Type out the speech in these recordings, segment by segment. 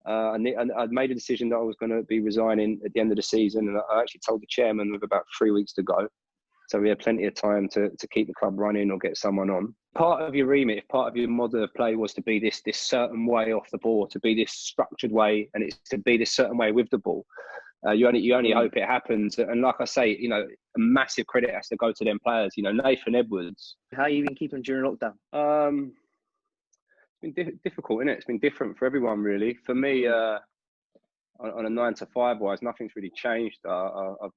And I'd made a decision that I was going to be resigning at the end of the season, and I actually told the chairman with about 3 weeks to go. So we had plenty of time to keep the club running or get someone on. Part of your remit, if part of your model of play was to be this certain way off the ball, to be this structured way, and it's to be this certain way with the ball, you only hope it happens. And like I say, you know, a massive credit has to go to them players. You know, Nathan Edwards. How are you been keeping during lockdown? It's been difficult, isn't it? It's been different for everyone, really. For me, on a 9 to 5 wise, nothing's really changed. I've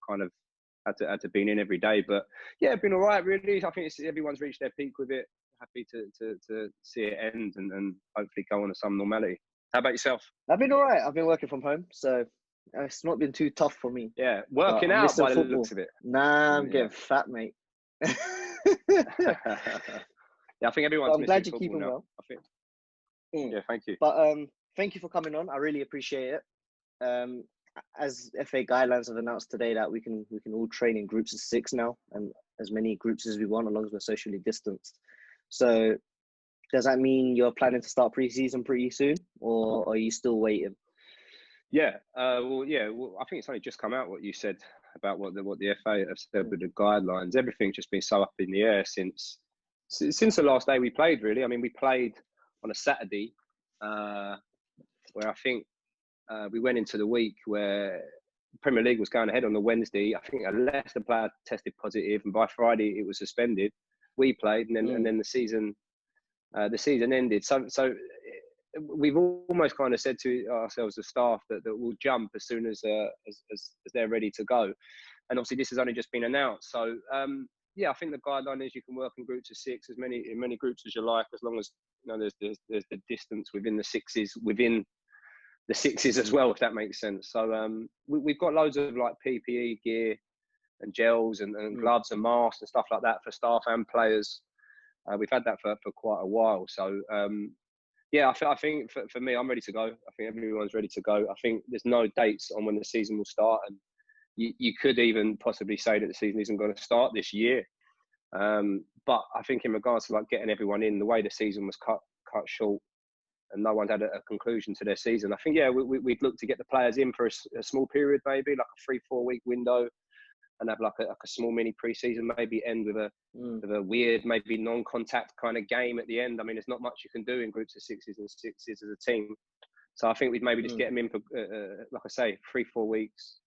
kind of had to be in every day, but yeah, been all right, really. I think everyone's reached their peak with it. Happy to see it end and hopefully go on to some normality. How about yourself? I've been all right. I've been working from home, so it's not been too tough for me. Yeah, working out by the looks of it. Nah, I'm getting fat, mate. Yeah, I think everyone's. I'm glad you're keeping now, well. I think. Yeah, thank you. But thank you for coming on. I really appreciate it. As FA guidelines have announced today that we can all train in groups of 6 now, and as many groups as we want, as long as we're socially distanced. So does that mean you're planning to start pre-season pretty soon, or are you still waiting? Yeah, well, I think it's only just come out what you said about what the FA have said with the guidelines. Everything's just been so up in the air since the last day we played, really. I mean, we played on a Saturday, where I think we went into the week where Premier League was going ahead on the Wednesday. I think a Leicester player tested positive, and by Friday it was suspended. We played, and then the season ended. So we've almost kind of said to ourselves, the staff, that we'll jump as soon as they're ready to go. And obviously, this has only just been announced. So yeah, I think the guideline is you can work in groups of 6, as many groups as you like, as long as there's the distance within the sixes, within the 6s as well, if that makes sense. So we've got loads of like PPE gear and gels and gloves and masks and stuff like that for staff and players. We've had that for quite a while. So yeah, I think for me, I'm ready to go. I think everyone's ready to go. I think there's no dates on when the season will start, and you could even possibly say that the season isn't going to start this year. But I think in regards to like getting everyone in, the way the season was cut short, and no one had a conclusion to their season, I think, yeah, we'd look to get the players in for a small period, maybe like a 3-4 week window, and have like a small mini pre-season, maybe end with a weird, maybe non-contact kind of game at the end. I mean, there's not much you can do in groups of 6s and 6s as a team. So I think we'd maybe just get them in for, like I say, 3-4 weeks,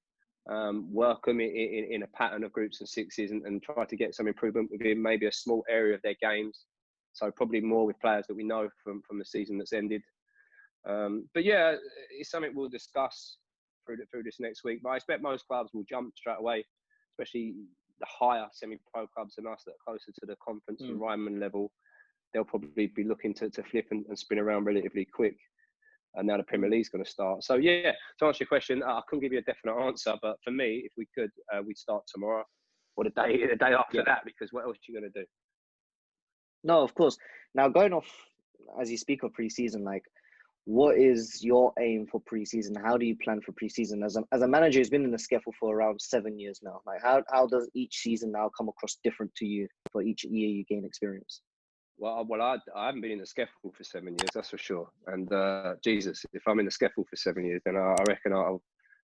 work them in a pattern of groups of 6s and try to get some improvement within maybe a small area of their games. So probably more with players that we know from the season that's ended. But yeah, it's something we'll discuss through this next week. But I expect most clubs will jump straight away, especially the higher semi-pro clubs than us that are closer to the conference and Ryman level. They'll probably be looking to flip and spin around relatively quick. And now the Premier League's going to start. So yeah, to answer your question, I couldn't give you a definite answer. But for me, if we could, we'd start tomorrow or the day after that, because what else are you going to do? No, of course. Now, going off, as you speak of pre-season, like, what is your aim for pre-season? How do you plan for pre-season? As a manager who's been in the scaffold for around 7 years now, like, how does each season now come across different to you for each year you gain experience? Well, I haven't been in the scaffold for 7 years, that's for sure. And Jesus, if I'm in the scaffold for 7 years, then I reckon I'll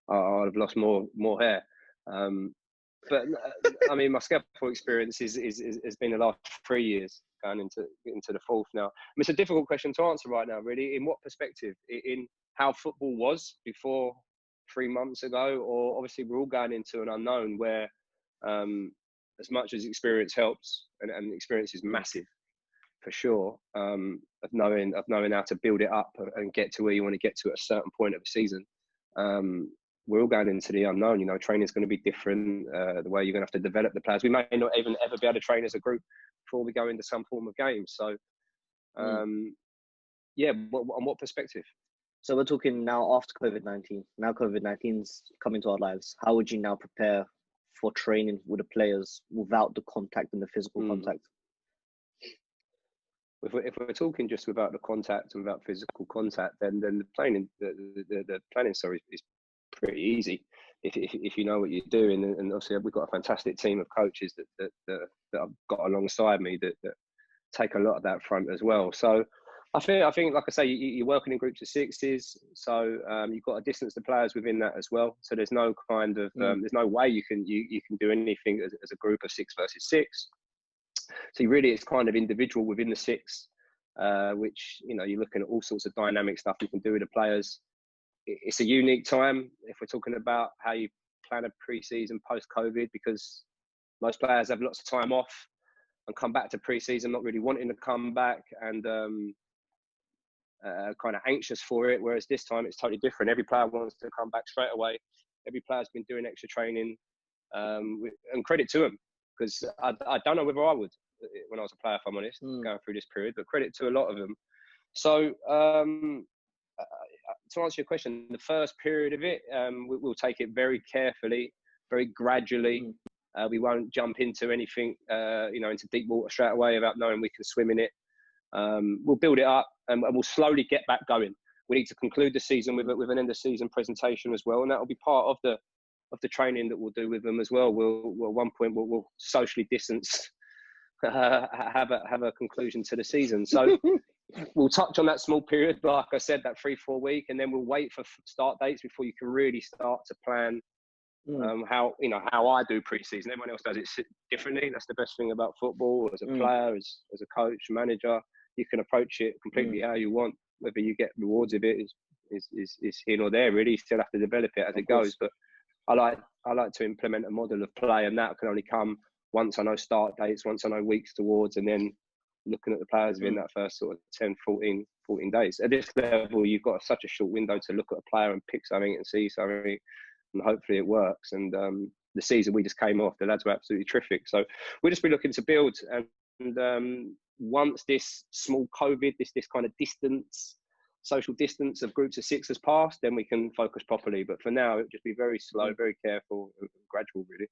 have lost more hair. But I mean, my scaffold experience has been the last 3 years, going into the 4th now. I mean, it's a difficult question to answer right now, really. In what perspective? In how football was before 3 months ago, or obviously we're all going into an unknown where, as much as experience helps, and experience is massive for sure, of knowing how to build it up and get to where you want to get to at a certain point of the season. We're all going into the unknown. You know, training is going to be different. The way you're going to have to develop the players. We may not even ever be able to train as a group before we go into some form of game. So, yeah, on what perspective? So we're talking now after COVID-19. Now COVID-19's come into our lives. How would you now prepare for training with the players without the contact and the physical contact? If we're talking just without the contact and without physical contact, then the planning story is pretty easy if you know what you're doing. And obviously we've got a fantastic team of coaches that I've got alongside me that take a lot of that front as well. So I think, like I say, you're working in groups of sixes, so you've got to distance the players within that as well. So there's no kind of there's no way you can do anything as a group of 6 versus 6. So really, it's kind of individual within the 6, which you're looking at all sorts of dynamic stuff you can do with the players. It's a unique time if we're talking about how you plan a pre-season post-COVID, because most players have lots of time off and come back to pre-season not really wanting to come back and kind of anxious for it. Whereas this time it's totally different. Every player wants to come back straight away. Every player's been doing extra training, and credit to them, because I don't know whether I would when I was a player, if I'm honest, going through this period, but credit to a lot of them. So to answer your question, the first period of it, we'll take it very carefully, very gradually. We won't jump into anything, into deep water straight away without knowing we can swim in it. We'll build it up and we'll slowly get back going. We need to conclude the season with an end of season presentation as well, and that will be part of the training that we'll do with them as well. We'll at one point we'll socially distance, have a conclusion to the season. So we'll touch on that small period, like I said, that 3-4 week, and then we'll wait for start dates before you can really start to plan how I do pre-season. Everyone else does it differently. That's the best thing about football. As a player, as a coach, manager, you can approach it completely how you want. Whether you get rewards of it is here or there. Really, you still have to develop it as it goes. But I like to implement a model of play, and that can only come once I know start dates, once I know weeks towards, and then looking at the players within that first sort of 10, 14 days. At this level, you've got such a short window to look at a player and pick something and see something, and hopefully it works. And the season we just came off, the lads were absolutely terrific. So we'll just be looking to build. And once this small COVID, this kind of social distance of groups of 6 has passed, then we can focus properly. But for now, it'll just be very slow, very careful, and gradual, really.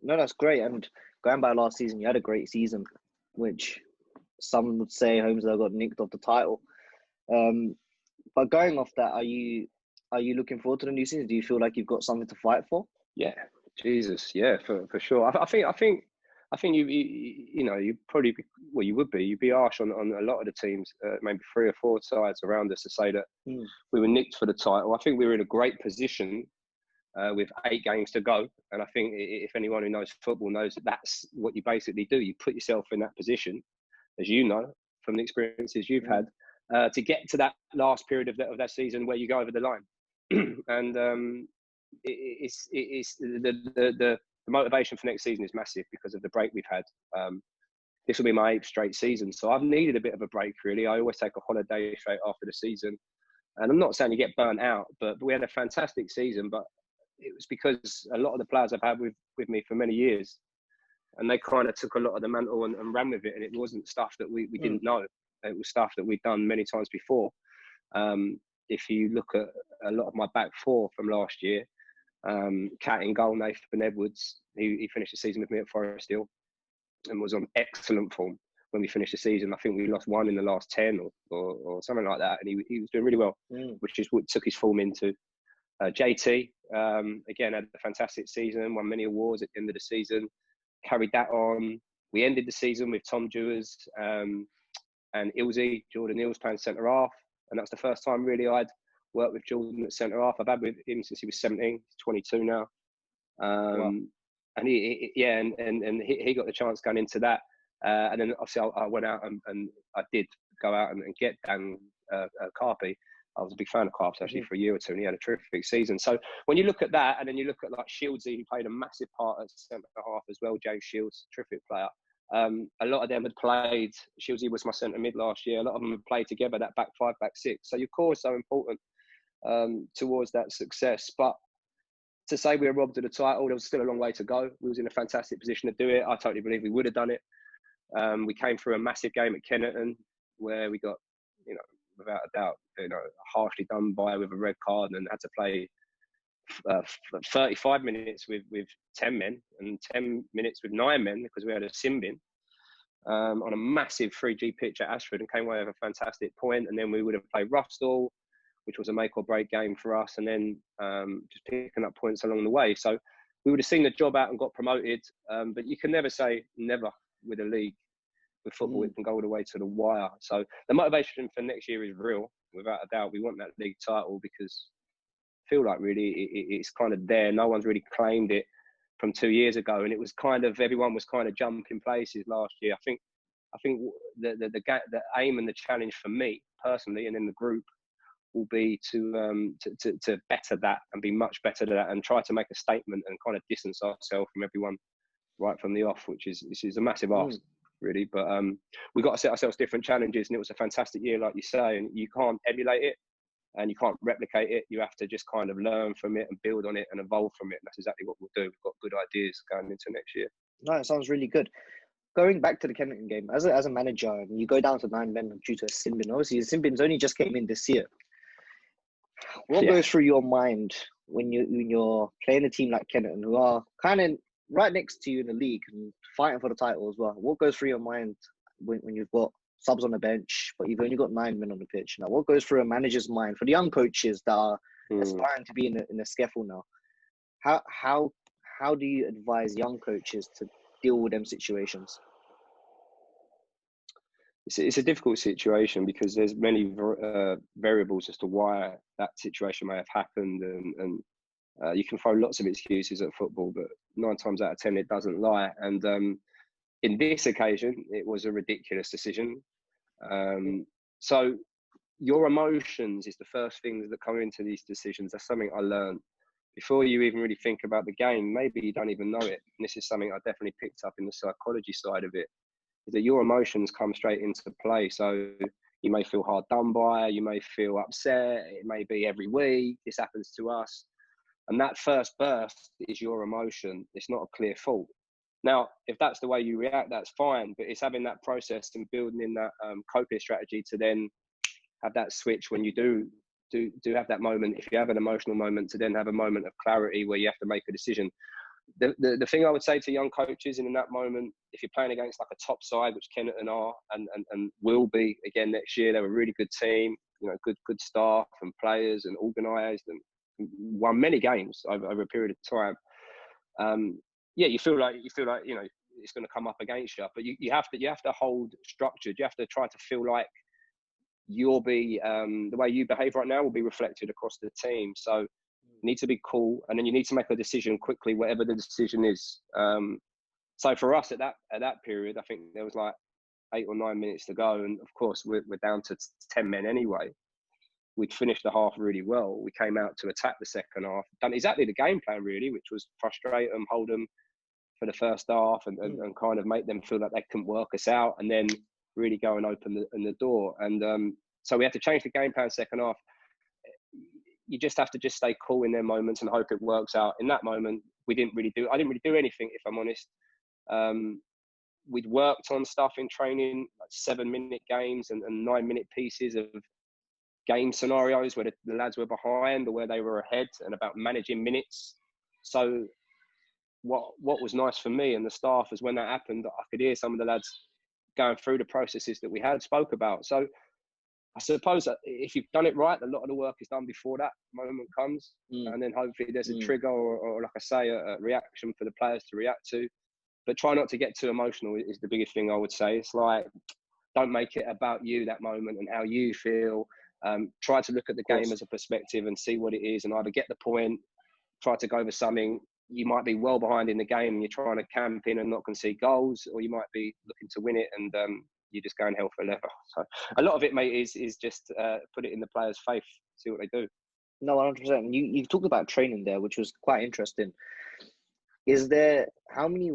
No, that's great. And going by last season, you had a great season, which some would say Holmesdale got nicked off the title. But going off that, are you looking forward to the new season? Do you feel like you've got something to fight for? Yeah, Jesus, yeah, for sure. I think you probably you'd be harsh on a lot of the teams, maybe 3 or 4 sides around us, to say that we were nicked for the title. I think we were in a great position with 8 games to go, and I think if anyone who knows football knows that's what you basically do. You put yourself in that position, as you know from the experiences you've had, to get to that last period of that season where you go over the line. And it's the motivation for next season is massive because of the break we've had. This will be my 8th straight season, so I've needed a bit of a break, really. I always take a holiday straight after the season, and I'm not saying you get burnt out, but we had a fantastic season. But it was because a lot of the players I've had with me for many years, and they kind of took a lot of the mantle and ran with it, and it wasn't stuff that we didn't know. It was stuff that we'd done many times before. If you look at a lot of my back 4 from last year, Cat in goal, Nathan Edwards, he finished the season with me at Forest Hill and was on excellent form when we finished the season. I think we lost 1 in the last 10 or something like that, and he was doing really well, which is what took his form into. JT, again, had a fantastic season, won many awards at the end of the season, carried that on. We ended the season with Tom Dewars and Ilsey, Jordan Ills, playing centre-half, and that's the first time really I'd worked with Jordan at centre-half. I've had with him since he was 17, he's 22 now. Wow. And he got the chance going into that. And then obviously I went out and I did go out and get Dan Carpy. I was a big fan of Carp's actually for a year or 2, and he had a terrific season. So when you look at that, and then you look at like Shieldsy, who played a massive part at centre-half as well, James Shields, terrific player. A lot of them had played. Shieldsy was my centre mid last year. A lot of them had played together, that back 5, back 6. So your core is so important towards that success. But to say we were robbed of the title, there was still a long way to go. We was in a fantastic position to do it. I totally believe we would have done it. We came through a massive game at Kennerton where we got, without a doubt, harshly done by with a red card and had to play 35 minutes with 10 men and 10 minutes with 9 men because we had a sin bin on a massive 3G pitch at Ashford, and came away with a fantastic point. And then we would have played Russell, which was a make or break game for us, and then just picking up points along the way. So we would have seen the job out and got promoted, but you can never say never with a league. with football, it can go all the way to the wire. So the motivation for next year is real, without a doubt. We want that league title because I feel like really it's kind of there. No one's really claimed it from 2 years ago, and it was kind of, everyone was kind of jumping places last year. I think the aim and the challenge for me personally and in the group will be to better that and be much better at that and try to make a statement and kind of distance ourselves from everyone right from the off, which is a massive ask really. But we've got to set ourselves different challenges, and it was a fantastic year, like you say, and you can't emulate it and you can't replicate it. You have to just kind of learn from it and build on it and evolve from it. And that's exactly what we'll do. We've got good ideas going into next year. No, it sounds really good. Going back to the Kennington game, as a manager, and you go down to 9 men due to a sin bin. Obviously, the sin bins only just came in this year. What goes through your mind when you're playing a team like Kennington, who are kind of right next to you in the league and fighting for the title as well? What goes through your mind when you've got subs on the bench, but you've only got 9 men on the pitch? Now, what goes through a manager's mind for the young coaches that are aspiring to be in the scaffold now? How do you advise young coaches to deal with them situations? It's a difficult situation because there's many variables as to why that situation may have happened, and you can throw lots of excuses at football, but 9 times out of 10 it doesn't lie. And in this occasion, it was a ridiculous decision. So your emotions is the first thing that come into these decisions. That's something I learned before you even really think about the game. Maybe you don't even know it. And this is something I definitely picked up in the psychology side of it, is that your emotions come straight into play. So you may feel hard done by, you may feel upset, it may be every week, this happens to us. And that first burst is your emotion. It's not a clear fault. Now, if that's the way you react, that's fine, but it's having that process and building in that coping strategy to then have that switch when you do have that moment, if you have an emotional moment, to then have a moment of clarity where you have to make a decision. The thing I would say to young coaches in that moment, if you're playing against like a top side, which Kennington are and will be again next year, they're a really good team, good staff and players and organised and won many games over a period of time. You feel like it's going to come up against you, but you have to hold structured. You have to try to feel like you'll be the way you behave right now will be reflected across the team. So you need to be cool, and then you need to make a decision quickly, whatever the decision is. So for us at that period, I think there was like 8 or 9 minutes to go, and of course we're down to 10 men anyway. We'd finished the half really well. We came out to attack the second half, done exactly the game plan really, which was frustrate them, hold them for the first half, and kind of make them feel like they couldn't work us out, and then really go and open the door. And so we had to change the game plan second half. You just have to just stay cool in their moments and hope it works out. In that moment, I didn't really do anything, if I'm honest. We'd worked on stuff in training, like 7-minute games and 9-minute pieces of game scenarios where the lads were behind or where they were ahead, and about managing minutes. So what was nice for me and the staff is when that happened, I could hear some of the lads going through the processes that we had spoke about. So I suppose that if you've done it right, a lot of the work is done before that moment comes. And then hopefully there's a trigger or like I say, a reaction for the players to react to. But try not to get too emotional is the biggest thing I would say. It's like, don't make it about you, that moment, and how you feel. Try to look at the game as a perspective and see what it is, and either get the point, try to go over something. You might be well behind in the game and you're trying to camp in and not concede goals, or you might be looking to win it and you're just going hell for leather. So a lot of it, mate, is just put it in the players' faith, see what they do. No, 100%. You've talked about training there, which was quite interesting. Is there, how many,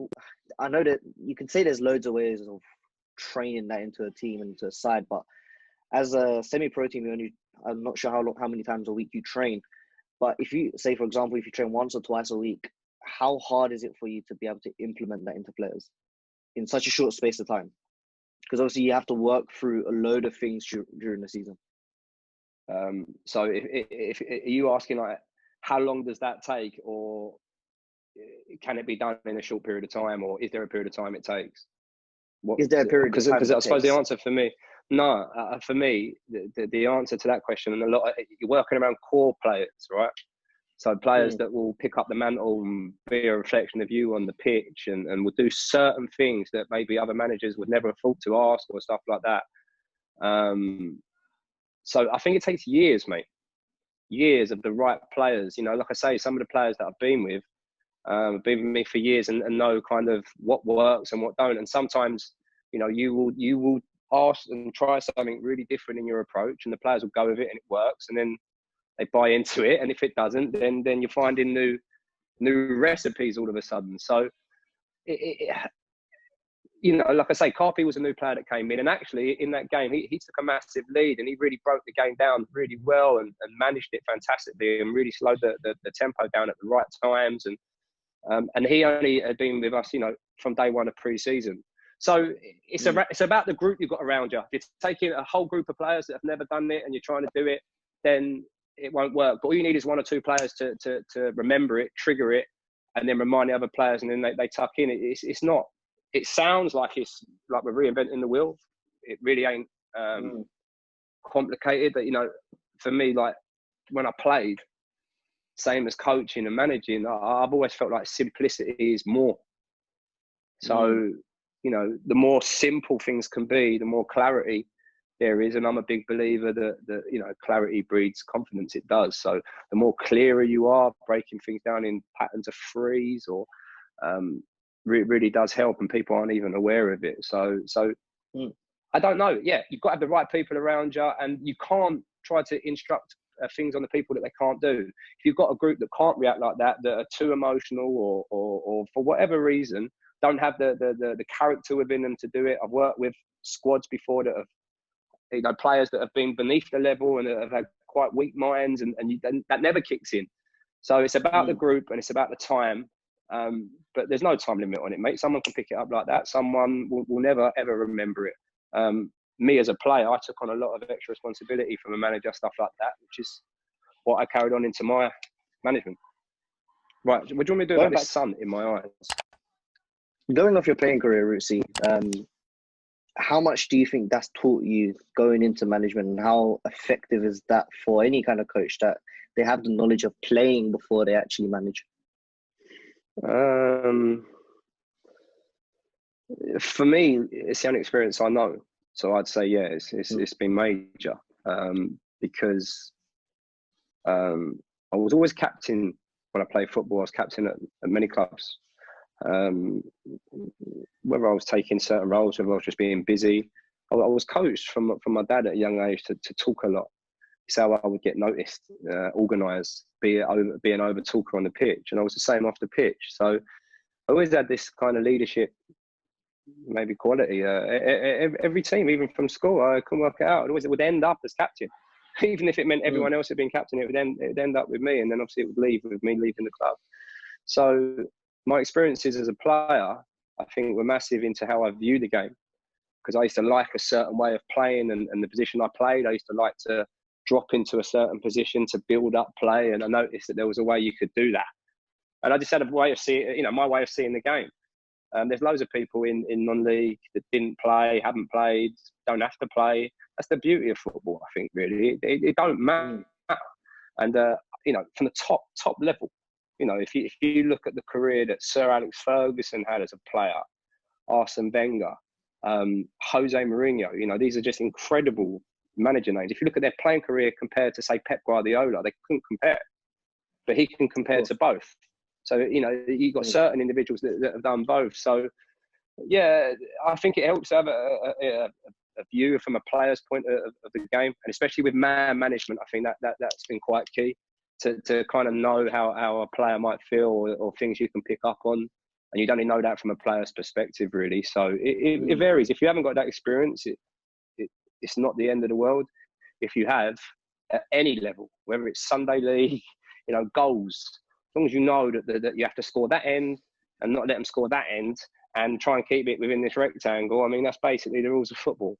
I know that you can say there's loads of ways of training that into a team and into a side, but as a semi-pro team, I'm not sure how many times a week you train. But if you say, for example, if you train once or twice a week, how hard is it for you to be able to implement that into players in such a short space of time? Because obviously you have to work through a load of things during the season. So if are you asking like how long does that take, or can it be done in a short period of time, or is there a period of time it takes? Is there a period of time? Because I suppose the answer for me, no, for me, the answer to that question, and you're working around core players, right? So players that will pick up the mantle and be a reflection of you on the pitch, and will do certain things that maybe other managers would never have thought to ask, or stuff like that. So I think it takes years, mate. Years of the right players. You know, like I say, some of the players that I've been with have been with me for years, and know kind of what works and what don't. And sometimes, you know, you will ask and try something really different in your approach, and the players will go with it and it works, and then they buy into it. And if it doesn't, then you're finding new recipes all of a sudden. So you know, like I say, Carpi was a new player that came in, and actually in that game, he took a massive lead, and he really broke the game down really well, and managed it fantastically, and really slowed the tempo down at the right times. And he only had been with us, you know, from day one of pre-season. So it's about the group you've got around you. If you're taking a whole group of players that have never done it and you're trying to do it, then it won't work. But all you need is one or two players to remember it, trigger it, and then remind the other players, and then they tuck in. It's not. It sounds like it's like we're reinventing the wheel. It really ain't complicated. But, you know, for me, like when I played, same as coaching and managing, I've always felt like simplicity is more. So, you know, the more simple things can be, the more clarity there is. And I'm a big believer that you know, clarity breeds confidence. It does. So the more clearer you are, breaking things down in patterns of threes, or really does help, and people aren't even aware of it. So I don't know. Yeah, you've got to have the right people around you, and you can't try to instruct things on the people that they can't do. If you've got a group that can't react like that, that are too emotional, or for whatever reason don't have the character within them to do it. I've worked with squads before that have, you know, players that have been beneath the level and have had quite weak minds, and that never kicks in. So it's about the group, and it's about the time. But there's no time limit on it, mate. Someone can pick it up like that. Someone will never, ever remember it. Me as a player, I took on a lot of extra responsibility from a manager, stuff like that, which is what I carried on into my management. Right, what do you want me to do about this sun in my eyes? Going off your playing career, Rutsy, how much do you think that's taught you going into management, and how effective is that for any kind of coach, that they have the knowledge of playing before they actually manage? For me, it's the only experience I know. So I'd say, yeah, it's been major, because I was always captain when I played football. I was captain at many clubs. Whether I was taking certain roles, whether I was just being busy, I was coached from my dad at a young age to talk a lot. It's how I would get noticed, organised, be an over talker on the pitch, and I was the same off the pitch. So I always had this kind of leadership, maybe quality. Every team, even from school, I couldn't work it out. It would end up as captain, even if it meant everyone else had been captain. It would end up with me, and then obviously it would leave with me leaving the club. So my experiences as a player, I think, were massive into how I view the game, because I used to like a certain way of playing, and the position I played, I used to like to drop into a certain position to build up play, and I noticed that there was a way you could do that. And I just had a way of seeing, you know, my way of seeing the game. There's loads of people in non-league that didn't play, haven't played, don't have to play. That's the beauty of football, I think, really. It don't matter. And, you know, from the top level, you know, if you look at the career that Sir Alex Ferguson had as a player, Arsene Wenger, Jose Mourinho, you know, these are just incredible manager names. If you look at their playing career compared to, say, Pep Guardiola, they couldn't compare. But he can compare to both. So, you know, you've got certain individuals that have done both. So, yeah, I think it helps to have a view from a player's point of the game, and especially with man management. I think that's been quite key to kind of know how a player might feel, or things you can pick up on, and you don't even know that from a player's perspective, really. So it varies. If you haven't got that experience, it's not the end of the world. If you have, at any level, whether it's Sunday league, you know, goals, as long as you know that you have to score that end and not let them score that end, and try and keep it within this rectangle. I mean, that's basically the rules of football.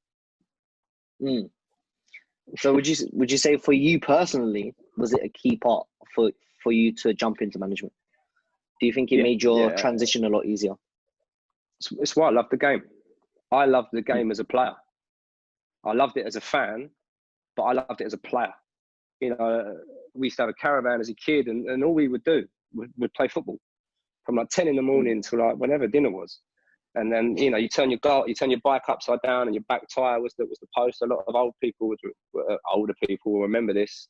So would you say, for you personally, was it a key part for you to jump into management? Do you think it made your transition a lot easier? It's why I love the game. I loved the game as a player. I loved it as a fan, but I loved it as a player. You know, we used to have a caravan as a kid, and all we would do would play football from like 10 in the morning to like whenever dinner was. And then, you know, you turn your bike upside down and your back tyre was the post. A lot of older people will remember this.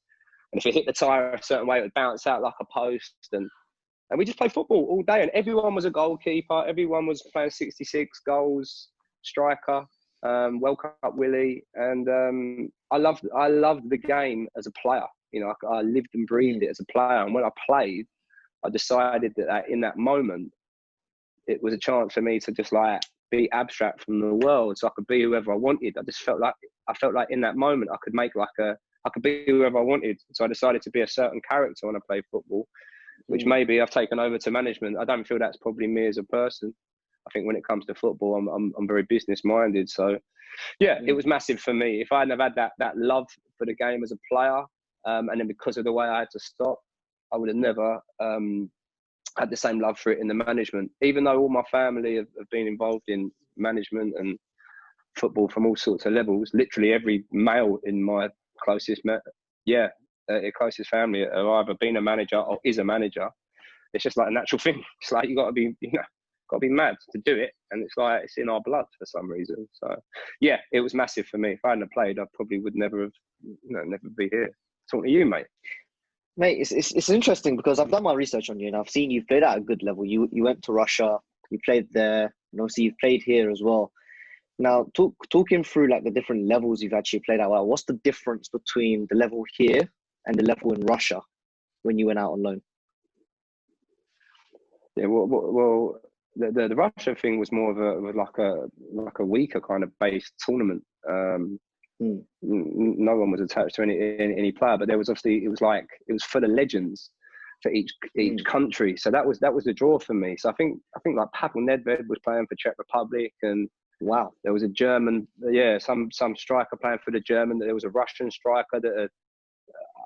And if it hit the tyre a certain way, it would bounce out like a post. And we just played football all day. And everyone was a goalkeeper. Everyone was playing 66 goals, striker, World Cup Willie. And I loved the game as a player. You know, I lived and breathed it as a player. And when I played, I decided that in that moment, it was a chance for me to just like be abstract from the world, so I could be whoever I wanted. I felt like in that moment I could be whoever I wanted. So I decided to be a certain character when I played football, which maybe I've taken over to management. I don't feel that's probably me as a person. I think when it comes to football, I'm very business minded. So yeah, it was massive for me. If I hadn't have had that love for the game as a player, and then because of the way I had to stop, I would have never had the same love for it in the management. Even though all my family have been involved in management and football from all sorts of levels, literally every male in my closest closest family have either been a manager or is a manager. It's just like a natural thing. It's like you got to be mad to do it, and it's like it's in our blood for some reason. So yeah, it was massive for me. If I hadn't played, I probably would never be here talking to you, mate. Mate, it's interesting because I've done my research on you and I've seen you've played at a good level. You went to Russia, you played there, and obviously you've played here as well. Now, talking through like the different levels you've actually played at. What's the difference between the level here and the level in Russia when you went out on loan? Yeah, well, the Russia thing was more of a weaker kind of based tournament. No one was attached to any player, but there was obviously it was full of legends for each country. So that was the draw for me. So I think like Pavel Nedved was playing for Czech Republic, and wow, there was a German, some striker playing for the German. There was a Russian striker that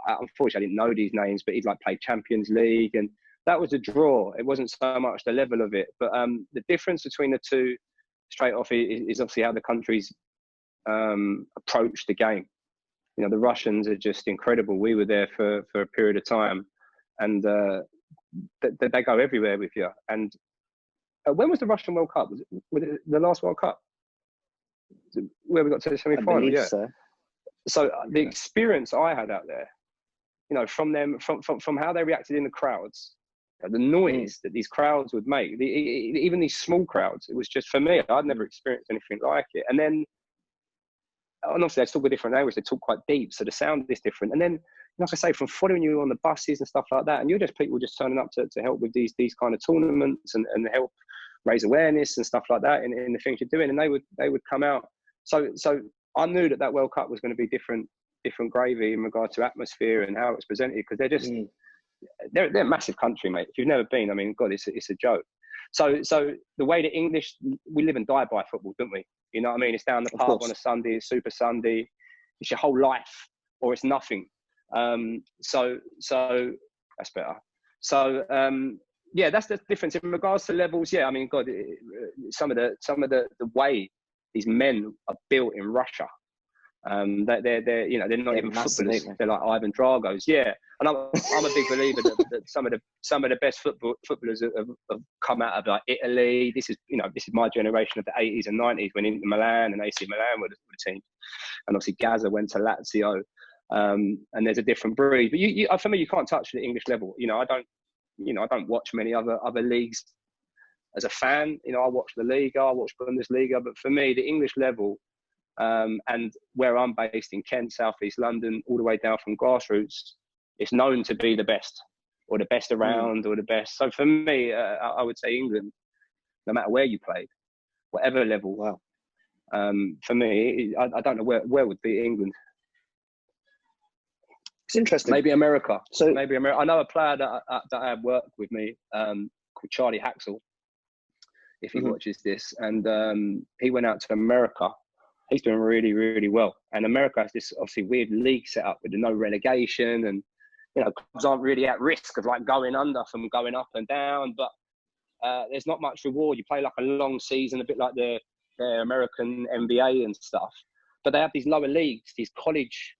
unfortunately I didn't know these names, but he'd like played Champions League, and that was a draw. It wasn't so much the level of it, but the difference between the two straight off is obviously how the countries approach the game. You know, the Russians are just incredible. We were there for a period of time, and they go everywhere with you. And when was the Russian World Cup? Was it the last World Cup where we got to the semi-final? Yeah. So the experience I had out there, you know, from them, from how they reacted in the crowds, the noise that these crowds would make, even these small crowds, it was just, for me, I'd never experienced anything like it. And then, and obviously they talk a different language, they talk quite deep, so the sound is different. And then, like I say, from following you on the buses and stuff like that, and you're just people just turning up to help with these kind of tournaments and help raise awareness and stuff like that in the things you're doing, and they would come out. So I knew that World Cup was going to be different gravy in regard to atmosphere and how it's presented, because they're just they're a massive country, mate. If you've never been, I mean, God, it's a joke. So the way the English, we live and die by football, don't we? You know what I mean? It's down the pub on a Sunday, it's Super Sunday. It's your whole life, or it's nothing. So that's better. So yeah, that's the difference in regards to levels. Yeah, I mean, God, some of the way these men are built in Russia. They're you know, they're not even footballers. They're like Ivan Dragos. Yeah, and I'm a big believer that some of the best footballers have come out of like Italy. This is my generation of the 80s and 90s when Inter Milan and AC Milan were the team, and obviously Gaza went to Lazio. And there's a different breed. But for me, you can't touch the English level. You know, I don't watch many other leagues as a fan. You know, I watch the Liga, I watch Bundesliga, but for me, the English level. And where I'm based in Kent, South East London, all the way down from grassroots, it's known to be the best, or the best around, or the best. So for me, I would say England, no matter where you played, whatever level. Wow. For me, I don't know where would be England. It's interesting. Maybe America. Maybe America. I know a player that I had worked with me called Charlie Haxall, if he watches this, and he went out to America. He's doing really, really well. And America has this obviously weird league set up with no relegation, and you know, clubs aren't really at risk of like going under from going up and down. But there's not much reward. You play like a long season, a bit like the American NBA and stuff. But they have these lower leagues, these college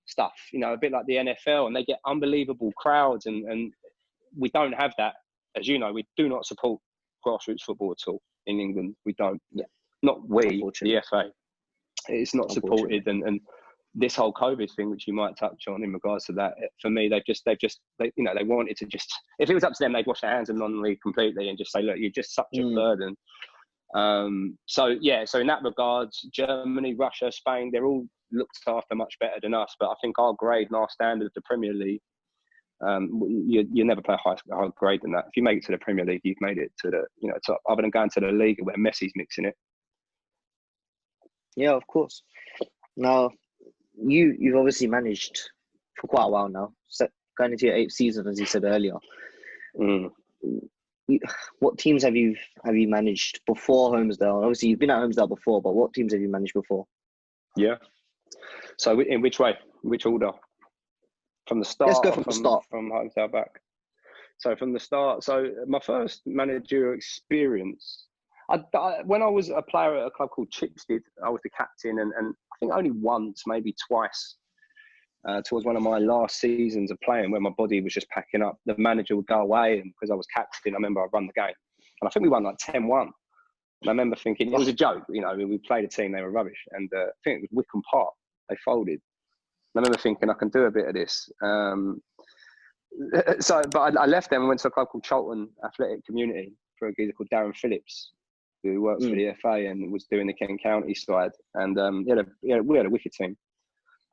stuff, you know, a bit like the NFL, and they get unbelievable crowds, and we don't have that. As you know, we do not support grassroots football at all in England. We don't. Yeah. Not we, the FA. It's not supported, and this whole COVID thing, which you might touch on in regards to that, for me, they wanted to just, if it was up to them, they'd wash their hands of non-league completely and just say, look, you're just such a burden. So in that regards, Germany, Russia, Spain, they're all looked after much better than us. But I think our grade and our standard of the Premier League, you never play a higher grade than that. If you make it to the Premier League, you've made it to the, top, other than going to the league where Messi's mixing it. Yeah, of course. Now, you've obviously managed for quite a while now, going into your 8th season, as you said earlier. What teams have you managed before Holmesdale? Obviously, you've been at Holmesdale before, but what teams have you managed before? Yeah. So in which way? Which order? From the start? Let's go from the start. From Holmesdale back. So from the start. So my first managerial experience, when I was a player at a club called Chipstead, I was the captain, and I think only once, maybe twice, towards one of my last seasons of playing, where my body was just packing up, the manager would go away, and because I was captain, I remember I'd run the game, and I think we won like 10-1. And I remember thinking it was a joke, we played a team, they were rubbish, and I think it was Wickham Park, they folded. And I remember thinking I can do a bit of this. But I left them and went to a club called Charlton Athletic Community for a geezer called Darren Phillips, who works for the FA and was doing the Kent County side. And we had a wicked team.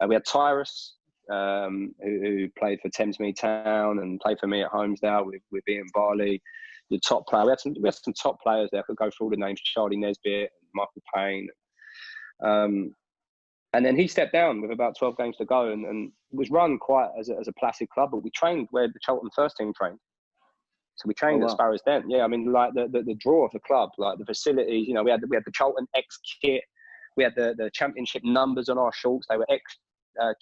We had Tyrus, who played for Thamesmead Town and played for me at Holmesdale with Ian Barley, the top player. We had some top players there. I could go through all the names: Charlie Nesbitt, Michael Payne. And then he stepped down with about 12 games to go, and was run quite as a placid club. But we trained where the Charlton first team trained. So we trained at Sparrows Den. Yeah, I mean, like the draw of the club, like the facilities. We had the Charlton X kit. We had the championship numbers on our shorts. They were X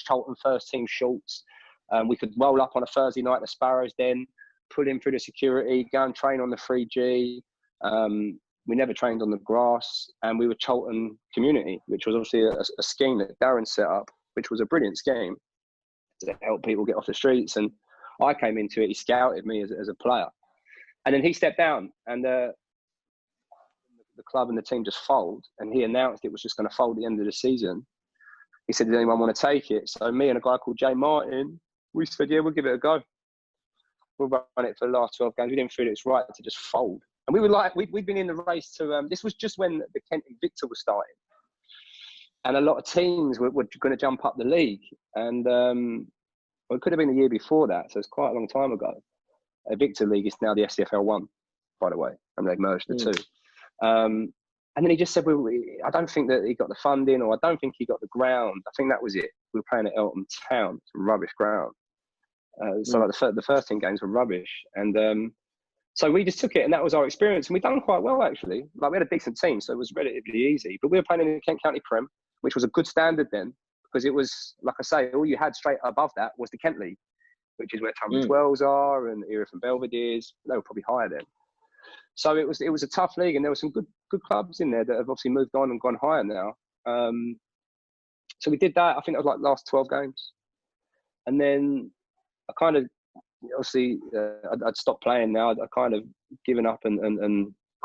Charlton first team shorts. We could roll up on a Thursday night at Sparrows Den, pull in through the security, go and train on the 3G. We never trained on the grass, and we were Charlton Community, which was obviously a scheme that Darren set up, which was a brilliant scheme to help people get off the streets. And I came into it, he scouted me as a player. And then he stepped down, and the club and the team just folded, and he announced it was just going to fold at the end of the season. He said, does anyone want to take it? So me and a guy called Jay Martin, we said, yeah, we'll give it a go. We'll run it for the last 12 games. We didn't feel it was right to just fold. And we were like, we'd been in the race to, this was just when the Kent Invicta was starting. And a lot of teams were going to jump up the league. And it could have been the year before that, so it's quite a long time ago. Invicta League is now the SCFL 1, by the way, and they've merged the two. And then he just said, I don't think that he got the funding, or I don't think he got the ground. I think that was it. We were playing at Eltham Town, it's a rubbish ground. So like the first 10 games were rubbish. And so we just took it, and that was our experience. And we'd done quite well, actually. Like, we had a decent team, so it was relatively easy. But we were playing in the Kent County Prem, which was a good standard then, because it was, like I say, all you had straight above that was the Kent League, which is where Tunbridge Wells are and Erith and Belvedere's. They were probably higher then. So it was a tough league, and there were some good clubs in there that have obviously moved on and gone higher now. So we did that. I think it was like last 12 games. And then I kind of, obviously, I'd stopped playing now. I'd kind of given up and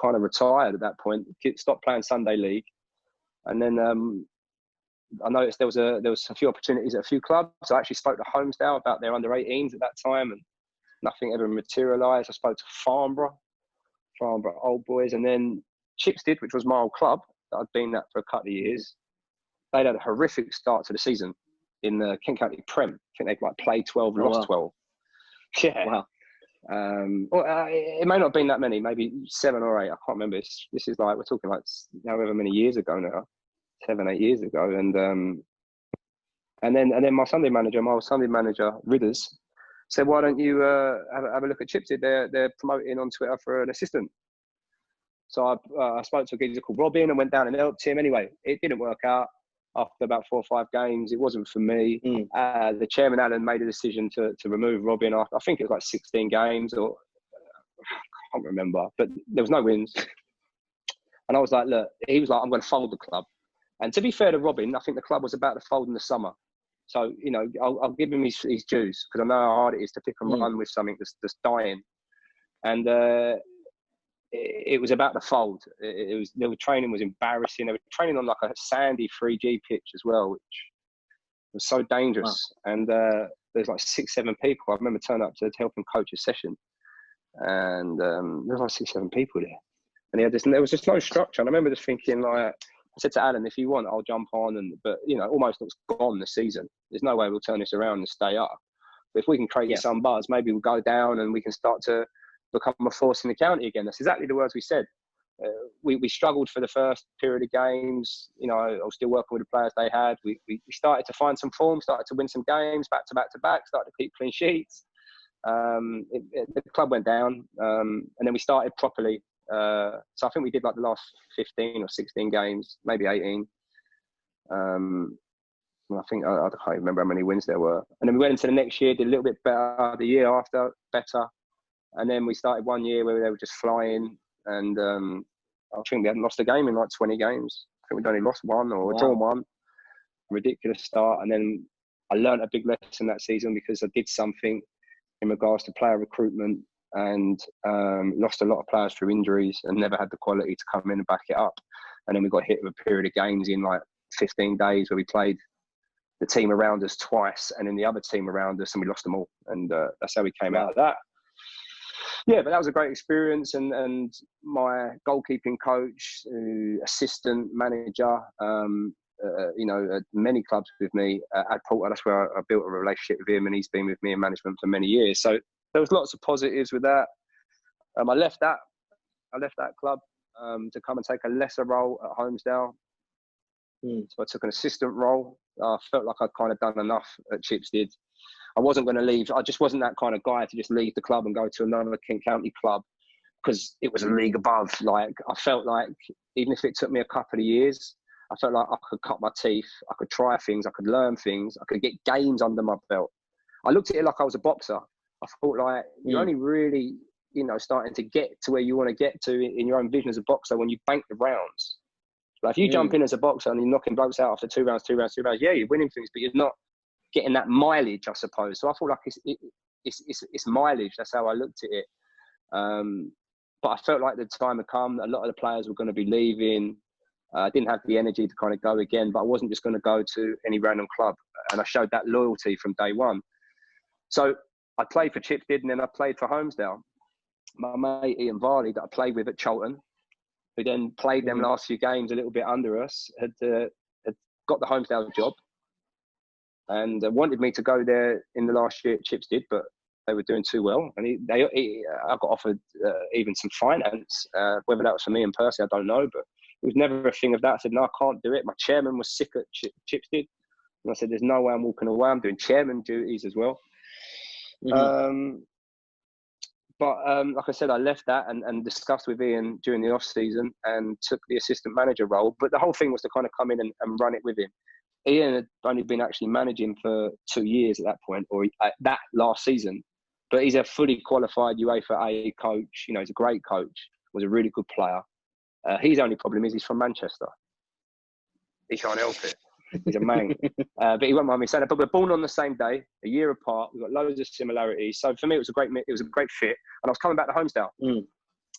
kind of retired at that point. Stopped playing Sunday League. And then I noticed there was a few opportunities at a few clubs. I actually spoke to Holmesdale about their under-18s at that time, and nothing ever materialised. I spoke to Farnborough Old Boys, and then Chipstead, which was my old club that I'd been at for a couple of years. They'd had a horrific start to the season in the Kent County Prem. I think they'd like played 12, lost 12. Yeah. Wow. It may not have been that many, maybe 7 or 8. I can't remember. This is like, we're talking like however many years ago now, 7, 8 years ago. And then my old Sunday manager, Ridders, said, why don't you have a look at Chipstead? They're promoting on Twitter for an assistant. So I spoke to a geezer called Robin and went down and helped him. Anyway, it didn't work out. After about 4 or 5 games, it wasn't for me. The chairman, Alan, made a decision to remove Robin after, I think it was like 16 games, or I can't remember, but there was no wins. And I was like, look, he was like, I'm going to fold the club. And to be fair to Robin, I think the club was about to fold in the summer. So, you know, I'll give him his dues, because I know how hard it is to pick and run with something that's dying. And it was about to fold. The training was embarrassing. They were training on like a sandy 3G pitch as well, which was so dangerous. Wow. And there's like 6-7 people. I remember turning up to help him coach a session, and there was like 6-7 people there. And there was just no structure. And I remember just thinking, like, I said to Alan, if you want, I'll jump on. But, you know, almost looks gone this season. There's no way we'll turn this around and stay up. But if we can create some buzz, maybe we'll go down and we can start to become a force in the county again. That's exactly the words we said. We struggled for the first period of games. You know, I was still working with the players they had. We started to find some form, started to win some games back to back, started to keep clean sheets. The club went down, and then we started properly. So I think we did like the last 15 or 16 games, maybe 18. I think I can't remember how many wins there were. And then we went into the next year, did a little bit better. The year after, better. And then we started one year where they were just flying. And I think we hadn't lost a game in like 20 games. I think we'd only lost one or drawn one. Ridiculous start. And then I learned a big lesson that season, because I did something in regards to player recruitment, and lost a lot of players through injuries and never had the quality to come in and back it up. And then we got hit with a period of games in like 15 days where we played the team around us twice and then the other team around us, and we lost them all. And that's how we came out of that. Yeah, but that was a great experience. And my goalkeeping coach, assistant manager, you know, many clubs with me at Porter. That's where I built a relationship with him, and he's been with me in management for many years. So there was lots of positives with that. I left that club to come and take a lesser role at Holmesdale. So I took an assistant role. I felt like I'd kind of done enough at Chipstead. I wasn't going to leave. I just wasn't that kind of guy to just leave the club and go to another Kent County club, because it was a league above. Like, I felt like even if it took me a couple of years, I felt like I could cut my teeth. I could try things. I could learn things. I could get games under my belt. I looked at it like I was a boxer. I thought, like, you're only really, you know, starting to get to where you want to get to in your own vision as a boxer when you bank the rounds. Like, if you jump in as a boxer and you're knocking blokes out after 2 rounds, yeah, you're winning things, but you're not getting that mileage, I suppose. So I feel like it's mileage. That's how I looked at it. But I felt like the time had come. A lot of the players were going to be leaving. I didn't have the energy to kind of go again, but I wasn't just going to go to any random club. And I showed that loyalty from day one. So I played for Chipstead, and then I played for Holmesdale. My mate Ian Varley, that I played with at Cholton, who then played them last few games a little bit under us, had got the Holmesdale job, and wanted me to go there in the last year at Chipstead, but they were doing too well. And I got offered even some finance, whether that was for me and Percy, I don't know, but it was never a thing of that. I said, no, I can't do it. My chairman was sick at Chipstead. And I said, there's no way I'm walking away. I'm doing chairman duties as well. But like I said, I left that and discussed with Ian during the off-season and took the assistant manager role. But the whole thing was to kind of come in and run it with him. Ian had only been actually managing for 2 years at that point, or that last season. But he's a fully qualified UEFA A coach. You know, he's a great coach, was a really good player. His only problem is he's from Manchester. He can't help it. He's a man. But he won't mind me saying that. But we're born on the same day, a year apart. We've got loads of similarities. So for me, it was a great fit. And I was coming back to Holmesdale.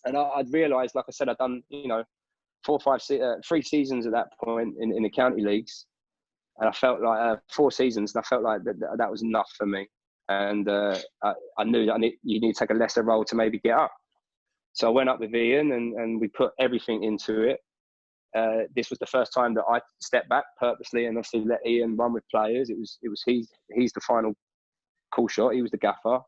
And I'd realised, like I said, I'd done, you know, 3 seasons at that point in the county leagues. And I felt like 4 seasons, and I felt like that was enough for me. And I knew that you need to take a lesser role to maybe get up. So I went up with Ian, and we put everything into it. This was the first time that I stepped back purposely and obviously let Ian run with players. It was he's the final call shot. He was the gaffer.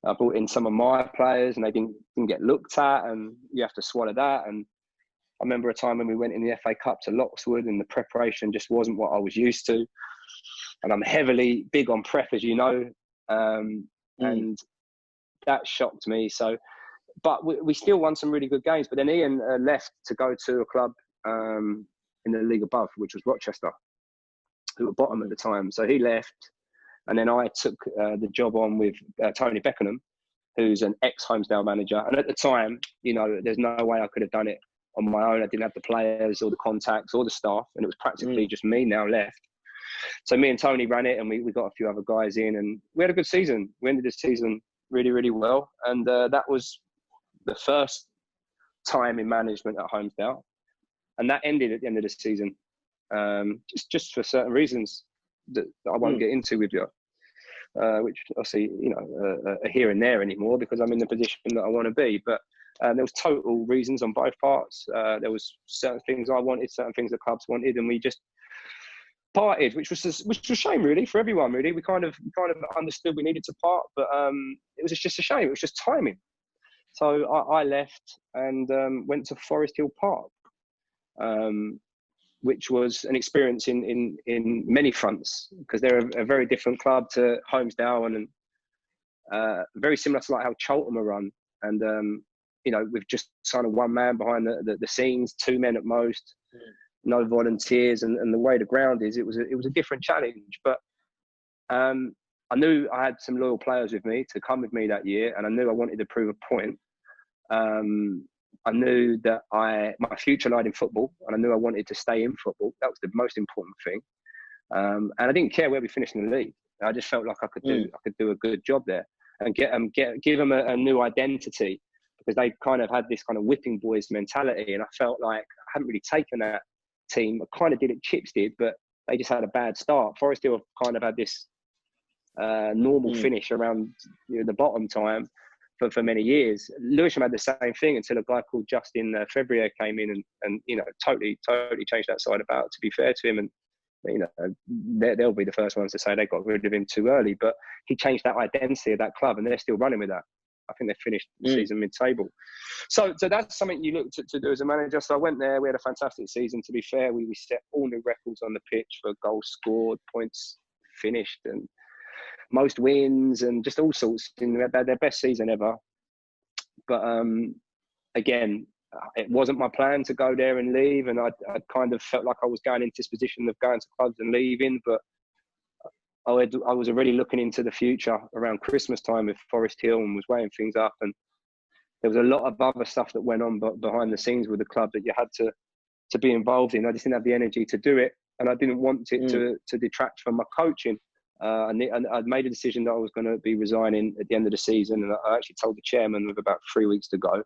I brought in some of my players, and they didn't get looked at, and you have to swallow that. And I remember a time when we went in the FA Cup to Loxwood, and the preparation just wasn't what I was used to. And I'm heavily big on prep, as you know, and that shocked me. So, but we still won some really good games. But then Ian left to go to a club in the league above, which was Rochester, who were bottom at the time. So he left, and then I took the job on with Tony Beckenham, who's an ex-Holmesdale manager. And at the time, you know, there's no way I could have done it on my own. I didn't have the players or the contacts or the staff, and it was practically just me now left. So me and Tony ran it, and we got a few other guys in, and we had a good season. We ended the season really, really well, and that was the first time in management at Holmesdale, and that ended at the end of the season, just for certain reasons that I won't get into with you, which obviously are here and there anymore because I'm in the position that I want to be. But there was total reasons on both parts. There was certain things I wanted, certain things the clubs wanted, and we just parted, which was a shame really for everyone. Really, we kind of understood we needed to part, but it was just a shame. It was just timing. So I left and went to Forest Hill Park, which was an experience in many fronts, because they're a very different club to Holmesdale, and very similar to like how Cheltenham are run. And we've just signed a one man behind the scenes, two men at most, no volunteers, and the way the ground is, it was a different challenge. But I knew I had some loyal players with me to come with me that year, and I knew I wanted to prove a point. I knew that my future lied in football, and I knew I wanted to stay in football. That was the most important thing. And I didn't care where we finished in the league. I just felt like I could do a good job there and give them a new identity, because they kind of had this kind of whipping boys mentality, and I felt like I hadn't really taken that team. I kind of did it. Chips did, but they just had a bad start. Forest Hill kind of had this normal finish around the bottom time for many years. Lewisham had the same thing until a guy called Justin February came in and totally changed that side about. To be fair to him, and they'll be the first ones to say they got rid of him too early, but he changed that identity of that club, and they're still running with that. I think they finished the season mid-table. So that's something you look to do as a manager. So I went there. We had a fantastic season. To be fair, we set all new records on the pitch for goals scored, points finished, and most wins, and just all sorts. They had their best season ever. But again, it wasn't my plan to go there and leave, and I kind of felt like I was going into this position of going to clubs and leaving, but I was already looking into the future around Christmas time with Forest Hill, and was weighing things up, and there was a lot of other stuff that went on behind the scenes with the club that you had to be involved in. I just didn't have the energy to do it, and I didn't want it to detract from my coaching. And I'd made a decision that I was going to be resigning at the end of the season, and I actually told the chairman with about 3 weeks to go.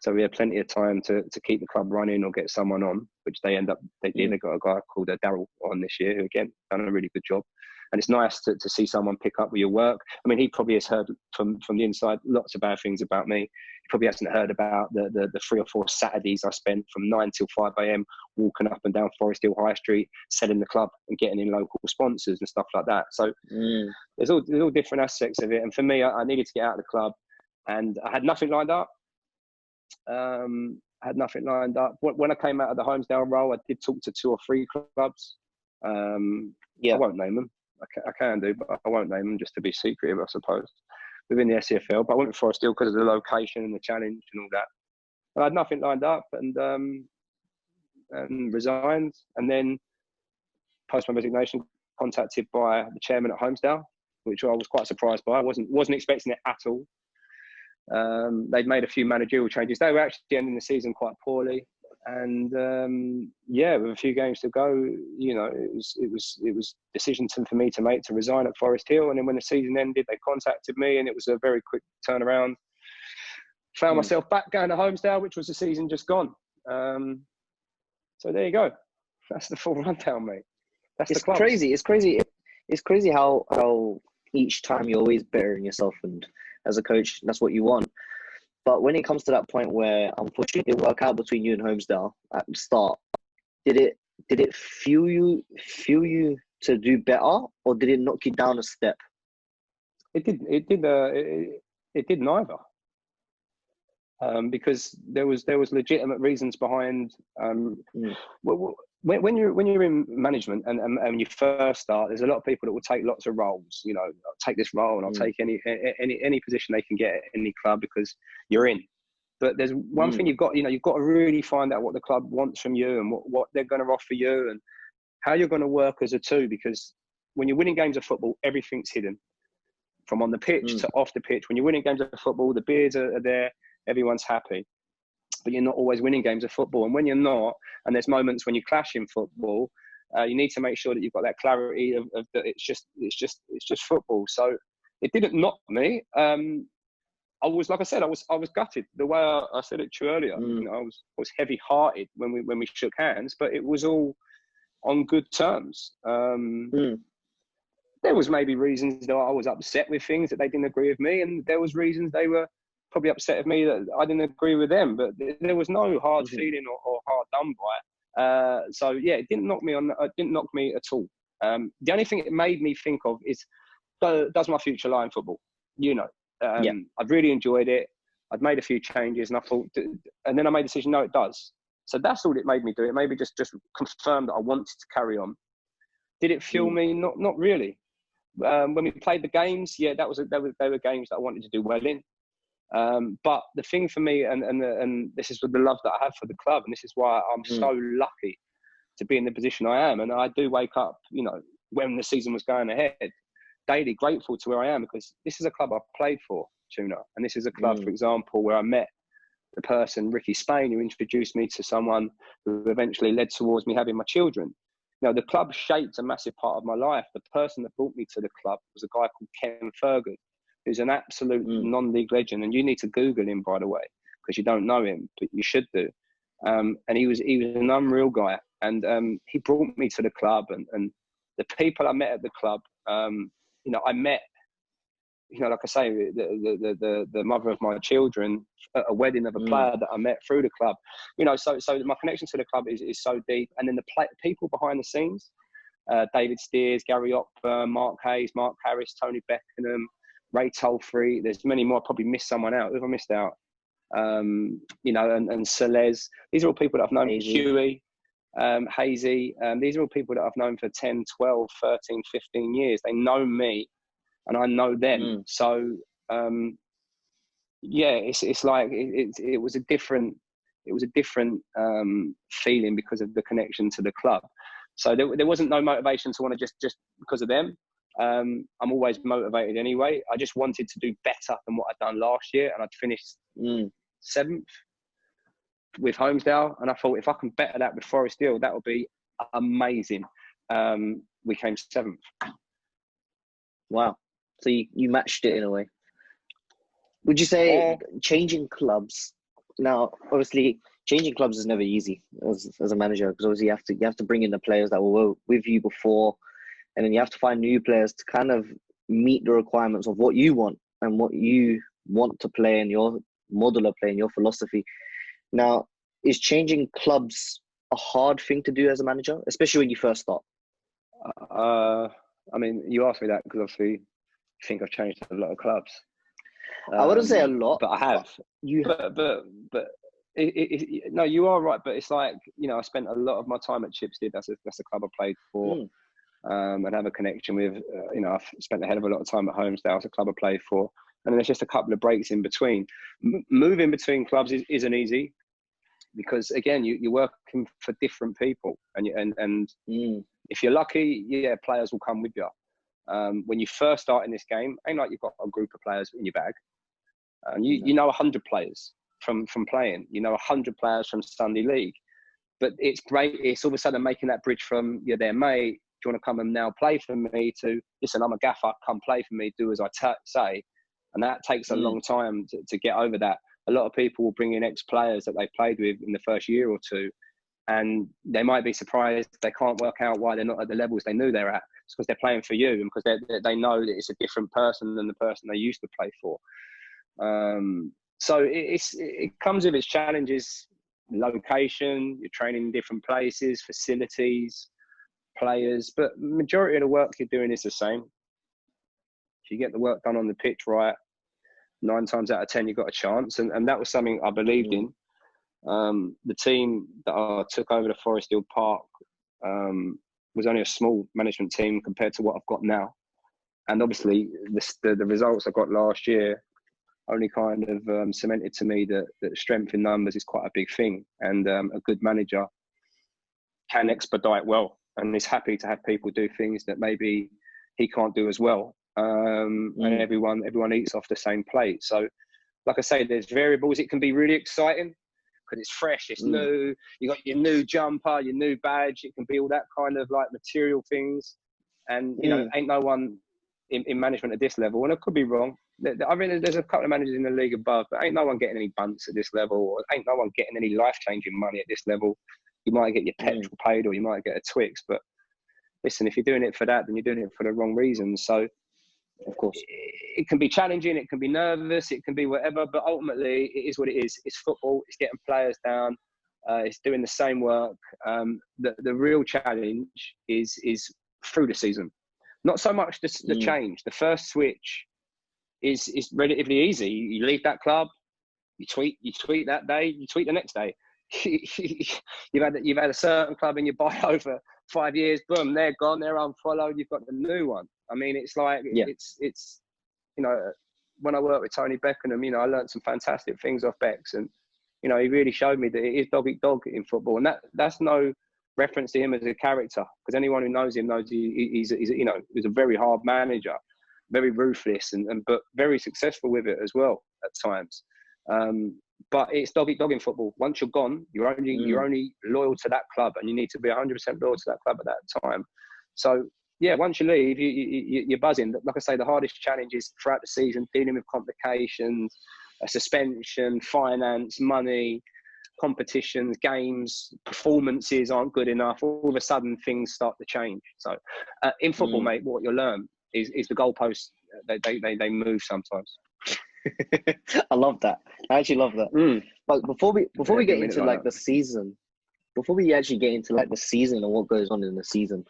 So we had plenty of time to keep the club running or get someone on, which they did. They got a guy called Daryl on this year, who again done a really good job. And it's nice to see someone pick up with your work. I mean, he probably has heard from the inside lots of bad things about me. He probably hasn't heard about the 3 or 4 Saturdays I spent from 9 till 5 a.m. walking up and down Forest Hill High Street, selling the club and getting in local sponsors and stuff like that. So there's all different aspects of it. And for me, I needed to get out of the club, and I had nothing lined up. When I came out of the Holmesdale role, I did talk to 2 or 3 clubs. I won't name them. I can do, but I won't name them just to be secretive, I suppose, within the SCFL. But I went for Forest Hill because of the location and the challenge and all that. I had nothing lined up, and resigned. And then, post my resignation, contacted by the chairman at Holmesdale, which I was quite surprised by. I wasn't expecting it at all. They'd made a few managerial changes. They were actually ending the season quite poorly, and with a few games to go, it was decision for me to make to resign at Forest Hill. And then when the season ended, they contacted me, and it was a very quick turnaround. Found myself back going to Holmesdale, which was the season just gone. So there you go. That's the full rundown, mate. It's crazy. It's crazy how each time you're always bettering yourself, and as a coach, that's what you want. But when it comes to that point where unfortunately it didn't work out between you and Holmesdale at the start, did it fuel you to do better, or did it knock you down a step? It did neither. Because there was legitimate reasons behind. When you're in management and you first start, there's a lot of people that will take lots of roles. I'll take this role, and I'll take any position they can get at any club because you're in. But there's one thing you've got to really find out what the club wants from you, and what they're going to offer you, and how you're going to work as a two. Because when you're winning games of football, everything's hidden, from on the pitch to off the pitch. When you're winning games of football, the beers are there, everyone's happy. But you're not always winning games of football. And when you're not, and there's moments when you clash in football, You need to make sure that you've got that clarity of that it's just football. So it didn't knock me. I was, like I said, I was gutted. The way I said it to you earlier, you know, I was heavy-hearted when we shook hands, but it was all on good terms. There was maybe reasons that I was upset with things that they didn't agree with me, and there was reasons they were probably upset with me that I didn't agree with them. But there was no hard feeling or hard done by. So yeah, it didn't knock me at all. The only thing it made me think of is, does my future lie in football? You know. I've really enjoyed it. I'd made a few changes, and I thought, and then I made a decision. No, it does. So that's all it made me do. It made me just confirm that I wanted to carry on. Did it fuel me? Not really. When we played the games, yeah, they were games that I wanted to do well in. But the thing for me, and this is with the love that I have for the club, and this is why I'm so lucky to be in the position I am. And I do wake up, you know, when the season was going ahead, daily grateful to where I am, because this is a club I've played for, Tuna. And this is a club, for example, where I met the person, Ricky Spain, who introduced me to someone who eventually led towards me having my children. You know, the club shaped a massive part of my life. The person that brought me to the club was a guy called Ken Fergus, who's an absolute non-league legend. And you need to Google him, by the way, because you don't know him, but you should do. And he was an unreal guy. And he brought me to the club, and the people I met at the club, you know, I met, you know, like I say, the mother of my children at a wedding of a player that I met through the club. You know, so my connection to the club is so deep. And then the people behind the scenes, David Steers, Gary Opper, Mark Hayes, Mark Harris, Tony Beckenham, Ray Tolfrey. There's many more. I probably missed someone out. Who have I missed out? You know, and Celez. These are all people that I've known. Huey. Hazy, these are all people that I've known for 10, 12, 13, 15 years. They know me and I know them. So, yeah, it's like, it was a different feeling because of the connection to the club. So there wasn't no motivation to want to just because of them. I'm always motivated anyway. I just wanted to do better than what I'd done last year, and I'd finished 7th. With Holmesdale, and I thought if I can better that with Forest Hill, that would be amazing. We came 7th. Wow. So you matched it in a way. Would you say changing clubs? Now, obviously, changing clubs is never easy as a manager, because obviously you have to bring in the players that were with you before, and then you have to find new players to kind of meet the requirements of what you want and what you want to play in your model of play and your philosophy. Now, is changing clubs a hard thing to do as a manager, especially when you first start? I mean, you asked me that because obviously I think I've changed a lot of clubs. I wouldn't say a lot, but I have. No, you are right. But it's like, you know, I spent a lot of my time at Chipstead. That's a club I played for, and have a connection with. You know, I've spent a hell of a lot of time at Holmesdale. It's a club I played for. And there's just a couple of breaks in between. Moving between clubs isn't easy, because again, you're working for different people, and if you're lucky, yeah, players will come with you. When you first start in this game, ain't like you've got a group of players in your bag. You know 100 players from playing. You know 100 players from Sunday League, but it's great. It's all of a sudden making that bridge from you're their mate. Do you want to come and now play for me? To listen, I'm a gaffer. Come play for me. Do as I say. And that takes a long time to get over that. A lot of people will bring in ex-players that they played with in the first year or two, and they might be surprised they can't work out why they're not at the levels they knew they're at. It's because they're playing for you, and because they know that it's a different person than the person they used to play for. So it comes with its challenges, location, you're training in different places, facilities, players, but majority of the work you're doing is the same. If you get the work done on the pitch right, 9 times out of 10 you've got a chance, and that was something I believed in. The team that I took over to Forest Hill Park was only a small management team compared to what I've got now, and obviously the results I got last year only kind of cemented to me that strength in numbers is quite a big thing, and a good manager can expedite well and is happy to have people do things that maybe he can't do as well. And everyone eats off the same plate. So, like I say, there's variables. It can be really exciting because it's fresh, it's new. You got your new jumper, your new badge. It can be all that kind of like material things, and you know, ain't no one in management at this level, and I could be wrong. I mean, there's a couple of managers in the league above, but ain't no one getting any bunts at this level, or ain't no one getting any life-changing money at this level. You might get your petrol paid, or you might get a Twix, but listen, if you're doing it for that, then you're doing it for the wrong reasons. So, of course, it can be challenging, it can be nervous, it can be whatever, but ultimately, it is what it is. It's football, it's getting players down, it's doing the same work. The real challenge is through the season. Not so much the change. The first switch is relatively easy. You leave that club, you tweet that day, you tweet the next day. you've had a certain club in your bio for 5 years, boom, they're gone, they're unfollowed, you've got the new one. I mean, it's like it's you know, when I worked with Tony Beckenham, you know, I learned some fantastic things off Becks, and you know, he really showed me that it is dog eat dog in football, and that's no reference to him as a character, because anyone who knows him knows he's you know, he's a very hard manager, very ruthless, and but very successful with it as well at times. But it's dog eat dog in football. Once you're gone, you're only loyal to that club, and you need to be 100% loyal to that club at that time. So yeah, once you leave, you're buzzing. Like I say, the hardest challenge is throughout the season, dealing with complications, a suspension, finance, money, competitions, games, performances aren't good enough. All of a sudden, things start to change. So in football, mate, what you'll learn is the goalposts, they move sometimes. I love that. I actually love that. But before we get into like the season, before we actually get into like the season and what goes on in the season,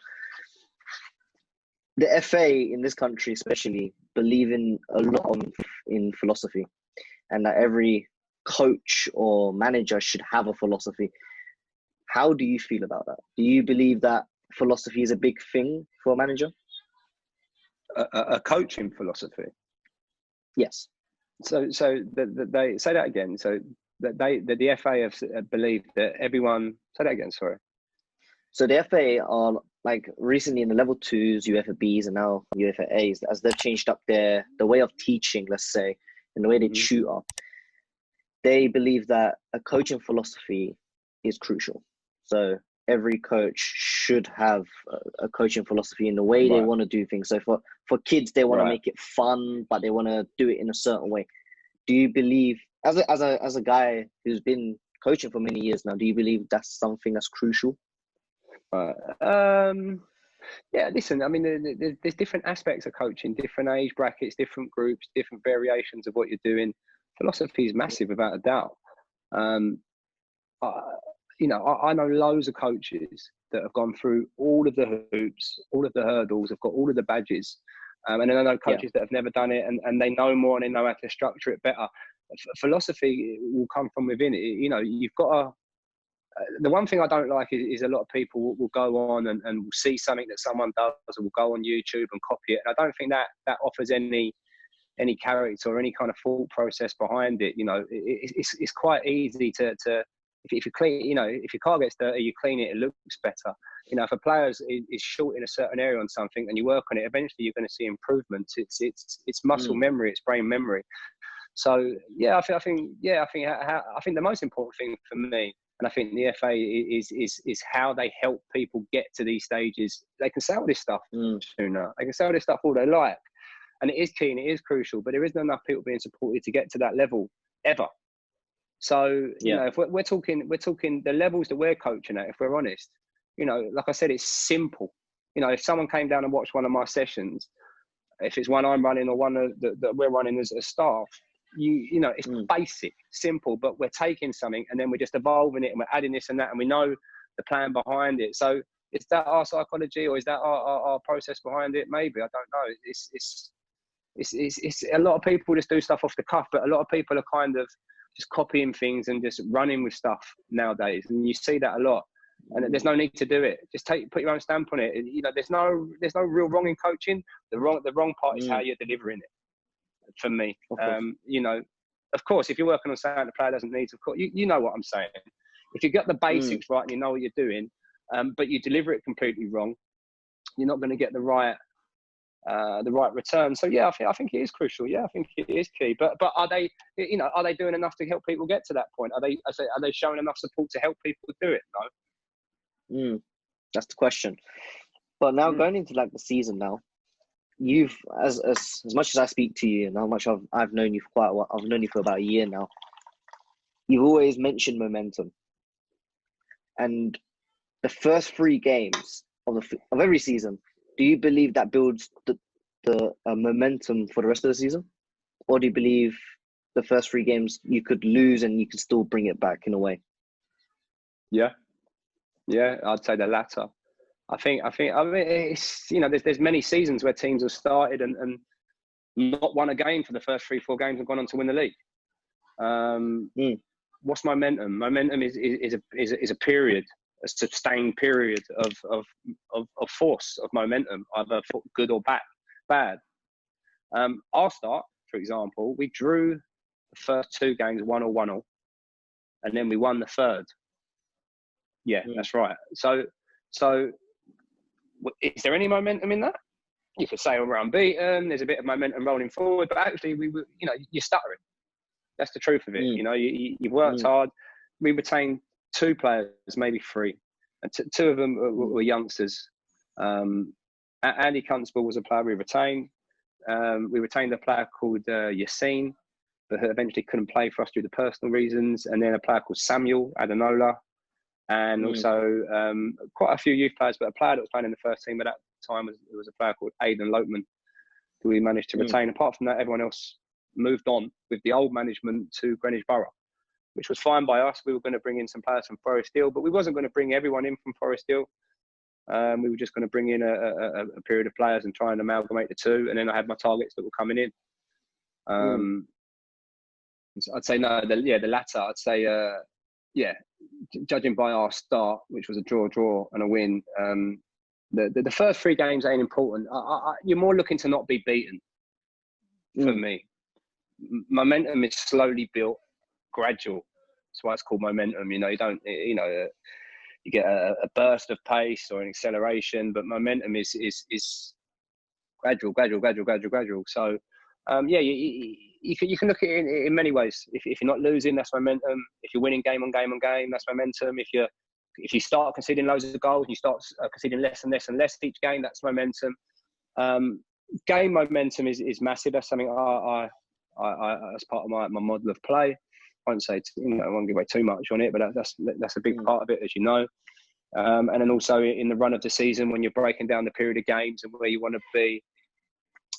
the FA in this country especially believe in a lot in philosophy, and that every coach or manager should have a philosophy. How do you feel about that? Do you believe that philosophy is a big thing for a manager? A coaching philosophy? Yes. So they say that again. So that the FA have believed that everyone. Say that again. Sorry. So the FA are like recently in the level 2s, UEFA Bs, and now UEFA As, as they've changed up the way of teaching, let's say, and the way they tutor. They believe that a coaching philosophy is crucial. So every coach should have a coaching philosophy in the way they want to do things. So for kids, they want to make it fun, but they want to do it in a certain way. Do you believe, as a guy who's been coaching for many years now, do you believe that's something that's crucial? Yeah, listen, I mean, there's different aspects of coaching, different age brackets, different groups, different variations of what you're doing. Philosophy is massive, without a doubt. You know, I know loads of coaches that have gone through all of the hoops, all of the hurdles, have got all of the badges. And then I know coaches that have never done it, and they know more and they know how to structure it better. Philosophy will come from within it. You know, you've got to. The one thing I don't like is a lot of people will go on and will see something that someone does, or will go on YouTube and copy it. And I don't think that offers any character or any kind of thought process behind it. You know, it's quite easy to if you clean, you know, if your car gets dirty, you clean it, it looks better. You know, if a player is short in a certain area on something and you work on it, eventually you're going to see improvements. It's muscle memory, it's brain memory. So yeah, I think the most important thing for me, and I think the FA is how they help people get to these stages. They can sell this stuff sooner. They can sell this stuff all they like, and it is key and it is crucial. But there isn't enough people being supported to get to that level ever. So you know, if we're talking the levels that we're coaching at, if we're honest, you know, like I said, it's simple. You know, if someone came down and watched one of my sessions, if it's one I'm running or one that we're running as a staff, you know, it's basic, simple, but we're taking something and then we're just evolving it and we're adding this and that, and we know the plan behind it. So is that our psychology, or is that our process behind it? Maybe, I don't know. It's a lot of people just do stuff off the cuff, but a lot of people are kind of just copying things and just running with stuff nowadays, and you see that a lot. And there's no need to do it. Just put your own stamp on it. You know, there's no real wrong in coaching. The wrong part is how you're delivering it. For me, you know, of course, if you're working on something the player doesn't need, of course, you know what I'm saying. If you get the basics right and you know what you're doing, but you deliver it completely wrong, you're not going to get the right the right return. So yeah, I think it is crucial. Yeah, I think it is key. But are they, are they doing enough to help people get to that point? Are they showing enough support to help people do it? No. That's the question. But now going into like the season now, you've as much as I speak to you and how much I've known you for quite a while, I've known you for about a year now. You've always mentioned momentum, and the first 3 games of every season, do you believe that builds the momentum for the rest of the season, or do you believe the first 3 games you could lose and you could still bring it back in a way? Yeah, I'd say the latter. I mean, it's, there's many seasons where teams have started and not won a game for the first 3-4 games and gone on to win the league. What's momentum? Momentum is a period, a sustained period of force, of momentum, either good or bad. Our start, for example, we drew the first 2 games 1-1, and then we won the third. Yeah, that's right. So is there any momentum in that? You could say we're unbeaten. There's a bit of momentum rolling forward, but actually, you're stuttering. That's the truth of it. You've worked hard. We retained 2 players, maybe 3, and 2 of them were youngsters. Andy Constable was a player we retained. We retained a player called Yassine, but who eventually couldn't play for us due to personal reasons. And then a player called Samuel Adenola. And also quite a few youth players, but a player that was playing in the first team at that time was a player called Aidan Lopeman, who we managed to retain. Apart from that, everyone else moved on with the old management to Greenwich Borough, which was fine by us. We were going to bring in some players from Forest Hill, but we wasn't going to bring everyone in from Forest Hill. We were just going to bring in a period of players and try and amalgamate the 2. And then I had my targets that were coming in. So I'd say no, the latter. I'd say judging by our start, which was a draw and a win, the first 3 games ain't important. You're more looking to not be beaten. For me, momentum is slowly built, gradual. That's why it's called momentum. You don't, you get a burst of pace or an acceleration, but momentum is gradual. So, you can look at it in many ways. If you're not losing, that's momentum. If you're winning game on game, that's momentum. If you start conceding loads of goals, you start conceding less and less each game, that's momentum. Game momentum is massive. That's something I as part of my model of play. I won't say, I won't give away too much on it, but that's a big part of it, as you know. And then also in the run of the season, when you're breaking down the period of games and where you want to be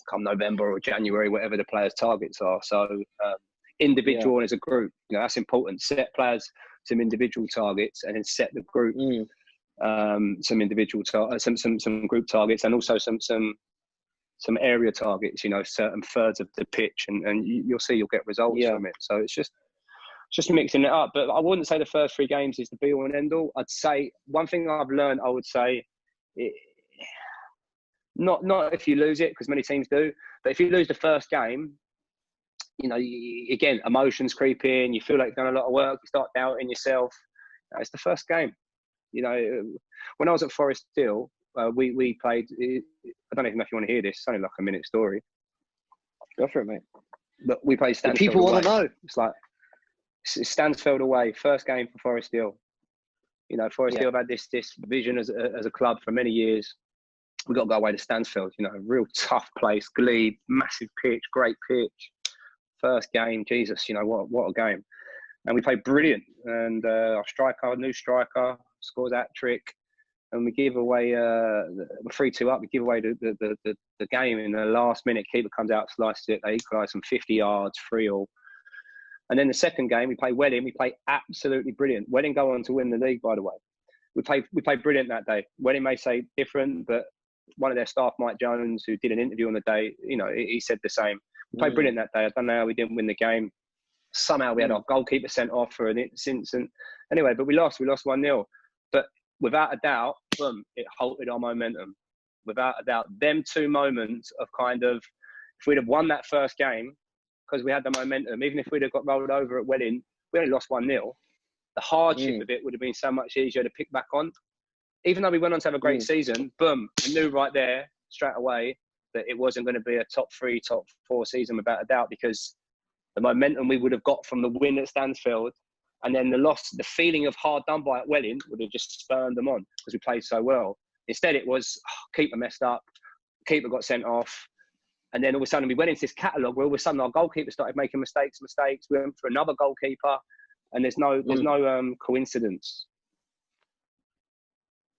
come November or January, whatever the players' targets are. So individual and as a group, that's important. Set players some individual targets, and then set the group some individual some group targets, and also some area targets. Certain thirds of the pitch, and you'll see you'll get results from it. So it's just mixing it up. But I wouldn't say the first 3 games is the be all and end all. I'd say one thing I've learned, I would say, not if you lose it, because many teams do, but if you lose the first game, again, emotions creep in, you feel like you've done a lot of work, you start doubting yourself. It's the first game. When I was at Forest Hill, we played, I don't even know if you want to hear this, it's only like a minute story. Go for it, mate. But we played Stansfeld People away. want to know. It's like Stansfeld away, first game for Forest Hill. Forest Hill have had this vision as a club for many years. We got to go away to Stansfeld, a real tough place, Glebe, massive pitch, great pitch. First game, Jesus, what a game. And we played brilliant. And our new striker, scores hat-trick. And we give away, 3-2 up, we give away the game in the last minute. Keeper comes out, slices it, they equalise from 50 yards, 3-3. And then the second game, we play Welling. We play absolutely brilliant. Welling go on to win the league, by the way. We played brilliant that day. Welling may say different, but one of their staff, Mike Jones, who did an interview on the day, he said the same. We played brilliant that day. I don't know how we didn't win the game. Somehow we had our goalkeeper sent off for an instance. Anyway, but we lost 1-0. But without a doubt, boom, it halted our momentum. Without a doubt, them 2 moments of kind of, if we'd have won that first game, because we had the momentum, even if we'd have got rolled over at Welling, we only lost 1-0. The hardship of it would have been so much easier to pick back on. Even though we went on to have a great season, boom, I knew right there, straight away, that it wasn't going to be a top 3, top 4 season without a doubt, because the momentum we would have got from the win at Stansfield and then the loss, the feeling of hard done by at Welling would have just spurned them on because we played so well. Instead, it was keeper messed up, keeper got sent off. And then all of a sudden we went into this catalogue where all of a sudden our goalkeeper started making mistakes. We went for another goalkeeper and there's no coincidence.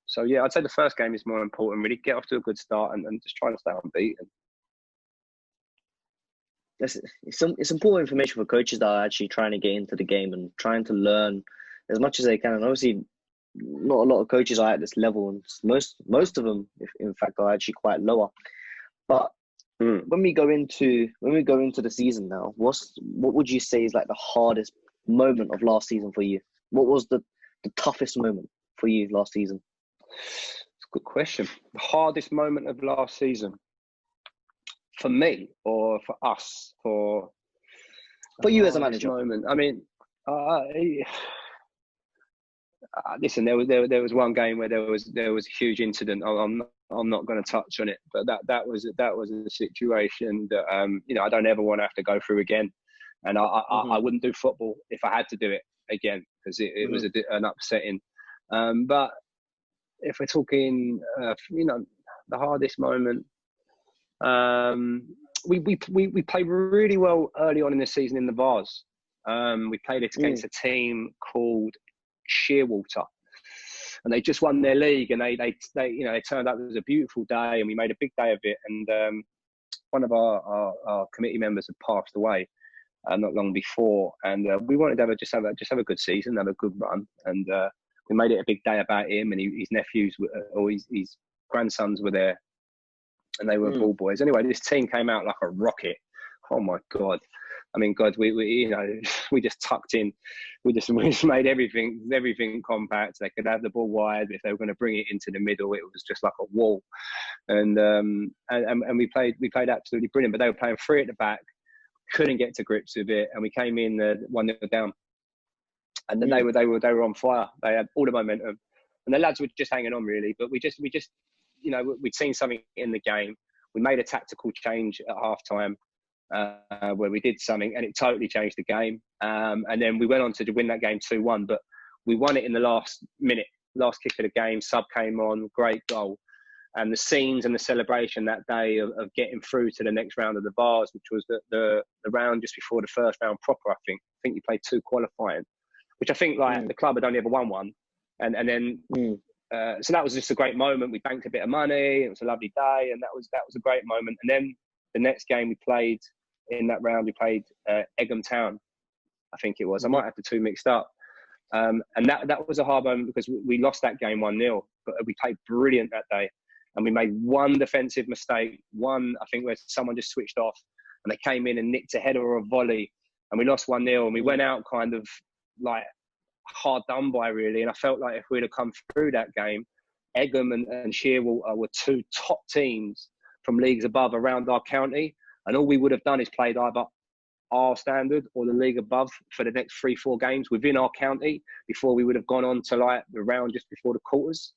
So, yeah, I'd say the first game is more important, really. Get off to a good start and just try and stay unbeaten. It's important information for coaches that are actually trying to get into the game and trying to learn as much as they can. And obviously, not a lot of coaches are at this level, and most of them, in fact, are actually quite lower. But when we go into the season now, what would you say is like the hardest moment of last season for you? What was the toughest moment for you last season? It's a good question. The hardest moment of last season for me, or for us, for you as a manager? Moment. I mean, listen. There was one game where there was a huge incident. I'm not going to touch on it, but that was a situation that I don't ever want to have to go through again, and I wouldn't do football if I had to do it again, because it was an upsetting. But if we're talking, the hardest moment, we played really well early on in the season in the Vars. We played it against a team called Shearwater, and they just won their league, and they turned out it was a beautiful day, and we made a big day of it. And one of our committee members had passed away not long before, and we wanted to have a good season, have a good run, and we made it a big day about him, and his nephews or his grandsons were there, and they were ball boys. Anyway, this team came out like a rocket. Oh my God. I mean, God, we just tucked in. We just made everything compact. They could have the ball wide. If they were going to bring it into the middle, it was just like a wall. And we played absolutely brilliant. But they were playing 3 at the back, couldn't get to grips with it, and we came in 1-0 down. And then they were on fire. They had all the momentum, and the lads were just hanging on really. But we just we'd seen something in the game. We made a tactical change at half time. Where we did something and it totally changed the game. And then we went on to win that game 2-1, but we won it in the last minute, last kick of the game. Sub came on, great goal. And the scenes and the celebration that day of getting through to the next round of the Vars, which was the round just before the first round proper, I think you played 2 qualifying, which I think the club had only ever won one. And then so that was just a great moment. We banked a bit of money. It was a lovely day, and that was a great moment. And then the next game we played in that round, we played Egham Town, I think it was. I might have the 2 mixed up. And that was a hard moment because we lost that game 1-0, but we played brilliant that day. And we made one defensive mistake, I think where someone just switched off and they came in and nicked a header or a volley, and we lost 1-0, and we went out kind of like hard done by really. And I felt like if we'd have come through that game, Egham and Shearwater were 2 top teams from leagues above around our county, and all we would have done is played either our standard or the league above for the next 3-4 games within our county before we would have gone on to like the round just before the quarters.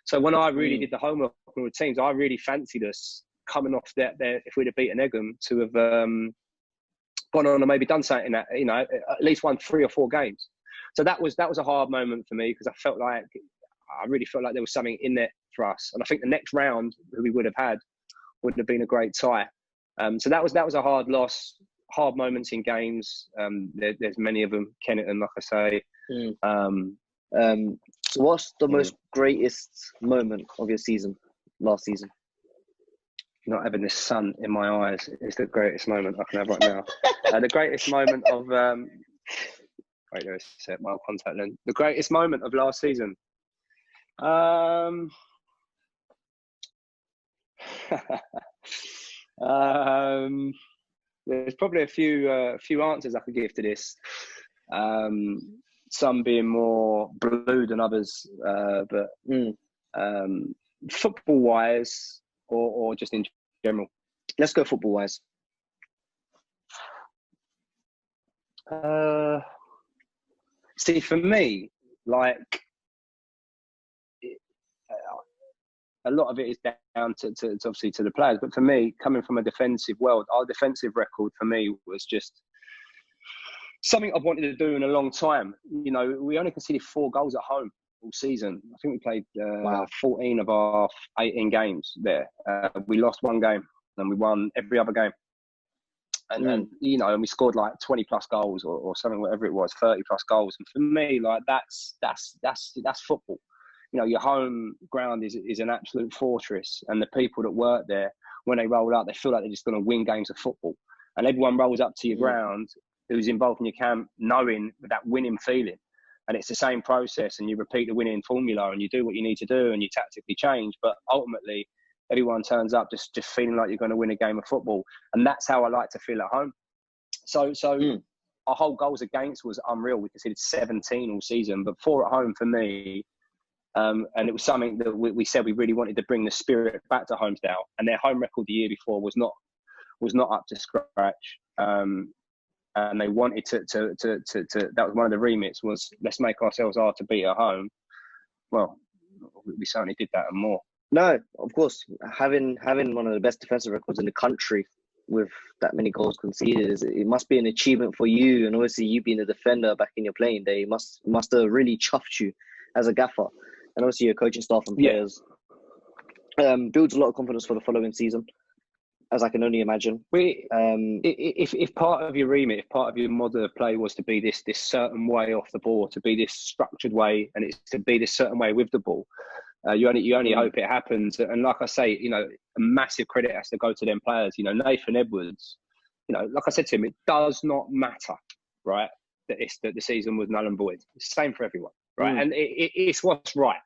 So when I really did the homework with teams, I really fancied us coming off there if we'd have beaten Egham to have gone on and maybe done something in that, at least won 3 or 4 games. So that was a hard moment for me because I really felt like there was something in there for us, and I think the next round who we would have had would have been a great tie. So that was a hard loss, hard moments in games. There's many of them, Kennington, like I say. So what's the most greatest moment of your season, last season? Not having this sun in my eyes is the greatest moment I can have right now. The greatest moment of wait, there's set my contact lens. The greatest moment of last season. There's probably a few answers I could give to this. Some being more blue than others, but football wise or just in general. Let's go football wise. See, for me, like a lot of it is down to obviously to the players. But for me, coming from a defensive world, our defensive record for me was just something I've wanted to do in a long time. You know, we only conceded 4 goals at home all season. I think we played 14 of our 18 games there. We lost 1 game and we won every other game. And you know, and we scored like 20 plus goals or something, whatever it was, 30 plus goals. And for me, like that's football. You know, your home ground is an absolute fortress, and the people that work there, when they roll up, they feel like they're just going to win games of football. And everyone rolls up to your ground who's involved in your camp, knowing that winning feeling. And it's the same process, and you repeat the winning formula, and you do what you need to do, and you tactically change. But ultimately, everyone turns up just feeling like you're going to win a game of football. And that's how I like to feel at home. So our whole goals against was unreal. We conceded 17 all season, but 4 at home for me. And it was something that we said we really wanted to bring the spirit back to Holmesdale. And their home record the year before was not up to scratch. And they wanted to that was one of the remits, was let's make ourselves hard to beat at home. Well, we certainly did that and more. No, of course, having one of the best defensive records in the country with that many goals conceded, it must be an achievement for you. And obviously, you being a defender back in your playing day, must have really chuffed you as a gaffer. And obviously, your coaching staff and players builds a lot of confidence for the following season, as I can only imagine. If part of your remit, if part of your model of play was to be this certain way off the ball, to be this structured way, and it's to be this certain way with the ball, you only hope it happens. And like I say, you know, a massive credit has to go to them players. You know, Nathan Edwards, you know, like I said to him, it does not matter, right, that the season was null and void. It's the same for everyone, right? And it's what's right.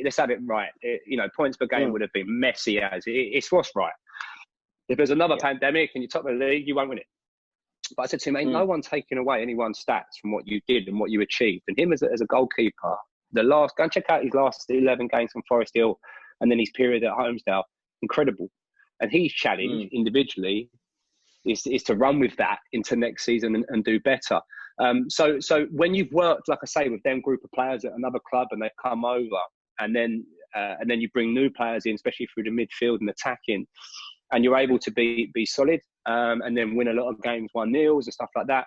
Let's have it right. You know, points per game would have been messy as it's what's right. If there's another pandemic and you're top of the league, you won't win it. But I said to him, ain't no one taking away anyone's stats from what you did and what you achieved. And him as a goalkeeper, go and check out his last 11 games from Forest Hill and then his period at Holmesdale, incredible. And his challenge individually is to run with that into next season and do better. So when you've worked, like I say, with them group of players at another club and they've come over, and then you bring new players in, especially through the midfield and attacking, and you're able to be solid and then win a lot of games 1-0 and stuff like that.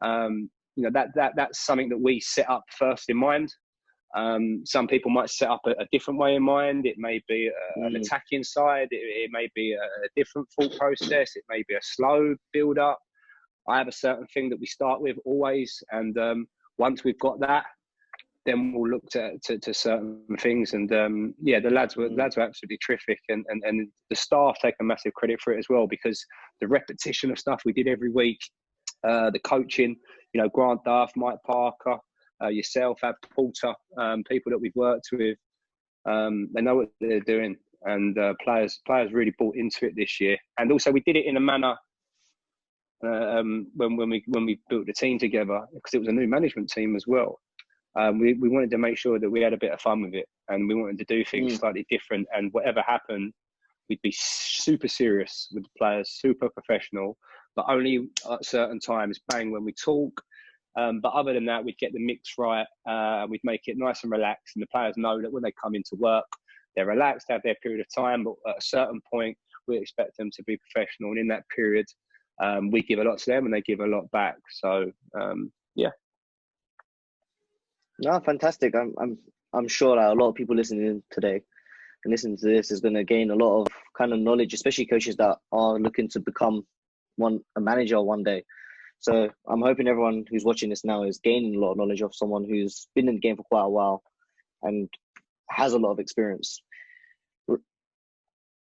You know, that's something that we set up first in mind. Some people might set up a different way in mind. It may be an attacking side. It may be a different thought process. It may be a slow build up. I have a certain thing that we start with always. And once we've got that, then we'll look to certain things. And the lads were absolutely terrific. And the staff take a massive credit for it as well, because the repetition of stuff we did every week, the coaching, you know, Grant Duff, Mike Parker, yourself, Ab Porter, people that we've worked with, they know what they're doing, and players really bought into it this year. And also, we did it in a manner when we built the team together, because it was a new management team as well. We wanted to make sure that we had a bit of fun with it, and we wanted to do things slightly different. And whatever happened, we'd be super serious with the players, super professional, but only at certain times, bang, when we talk. But other than that, we'd get the mix right. We'd make it nice and relaxed. And the players know that when they come into work, they're relaxed, they have their period of time. But at a certain point, we expect them to be professional. And in that period, we give a lot to them and they give a lot back. So, yeah. No, fantastic. I'm sure that a lot of people listening today and listening to this is going to gain a lot of kind of knowledge, especially coaches that are looking to become a manager one day. So I'm hoping everyone who's watching this now is gaining a lot of knowledge of someone who's been in the game for quite a while and has a lot of experience.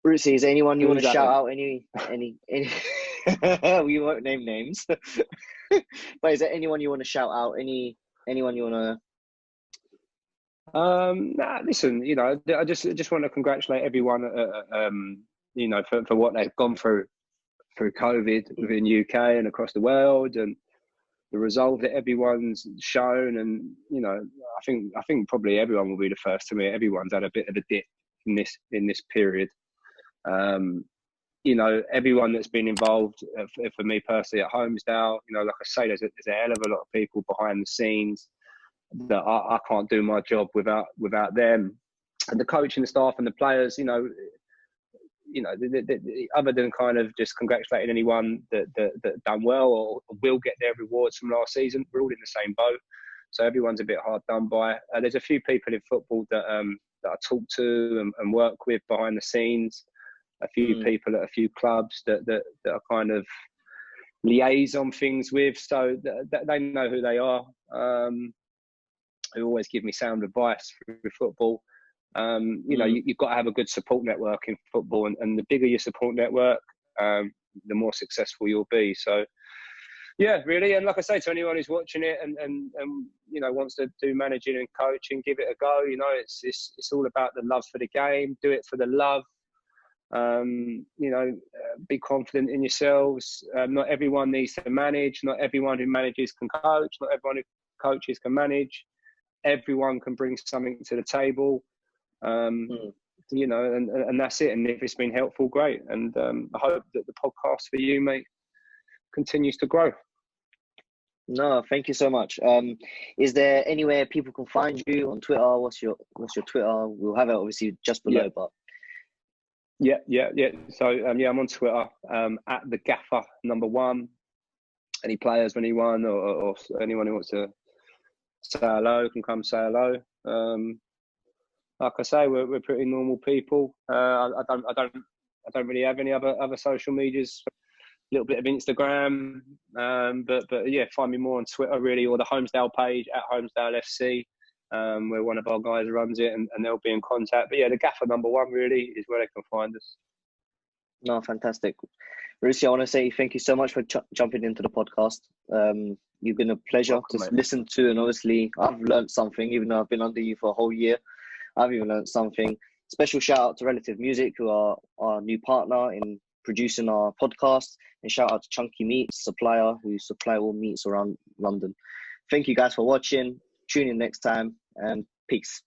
Ruthie, is there anyone you want to shout out? Any we won't name names, but is there anyone you want to shout out? Anyone you want to? Listen, you know, I just want to congratulate everyone, you know, for what they've gone through COVID within UK and across the world, and the resolve that everyone's shown. And you know, I think probably everyone will be the first to admit everyone's had a bit of a dip in this period. You know, everyone that's been involved, for me personally at Holmesdale, you know, like I say, there's a hell of a lot of people behind the scenes that I can't do my job without them. and the coaching staff and the players, other than kind of just congratulating anyone that done well or will get their rewards from last season, we're all in the same boat. So everyone's a bit hard done by. There's a few people in football that I talk to and work with behind the scenes. A few people at a few clubs that are kind of liaison things with, so they know who they are. Who always give me sound advice with football. You've got to have a good support network in football, and the bigger your support network, the more successful you'll be. So, yeah, really. And like I say, to anyone who's watching it and wants to do managing and coaching, give it a go. It's all about the love for the game. Do it for the love. Be confident in yourselves. Not everyone needs to manage. Not everyone who manages can coach. Not everyone who coaches can manage. Everyone can bring something to the table. And that's it. And if it's been helpful, great. And I hope that the podcast for you, mate, continues to grow. No, thank you so much. Is there anywhere people can find you on Twitter? What's your Twitter? We'll have it obviously just below, but. Yeah. So, I'm on Twitter, at the Gaffer #1. Any players, anyone, or anyone who wants to say hello can come say hello. Like I say, we're pretty normal people. I don't really have any other social medias. A little bit of Instagram, but yeah, find me more on Twitter really, or the Holmesdale page at Holmesdale FC. Where one of our guys runs it, and they'll be in contact. But yeah, the Gaffer #1 really is where they can find us. No, fantastic. Russi, I want to say thank you so much for jumping into the podcast. You've been a pleasure to listen to, and obviously I've learned something, even though I've been under you for a whole year. I've even learned something. Special shout out to Relative Music, who are our new partner in producing our podcast, and shout out to Chunky Meats supplier, who supply all meats around London. Thank you guys for watching. Tune in next time, and peace.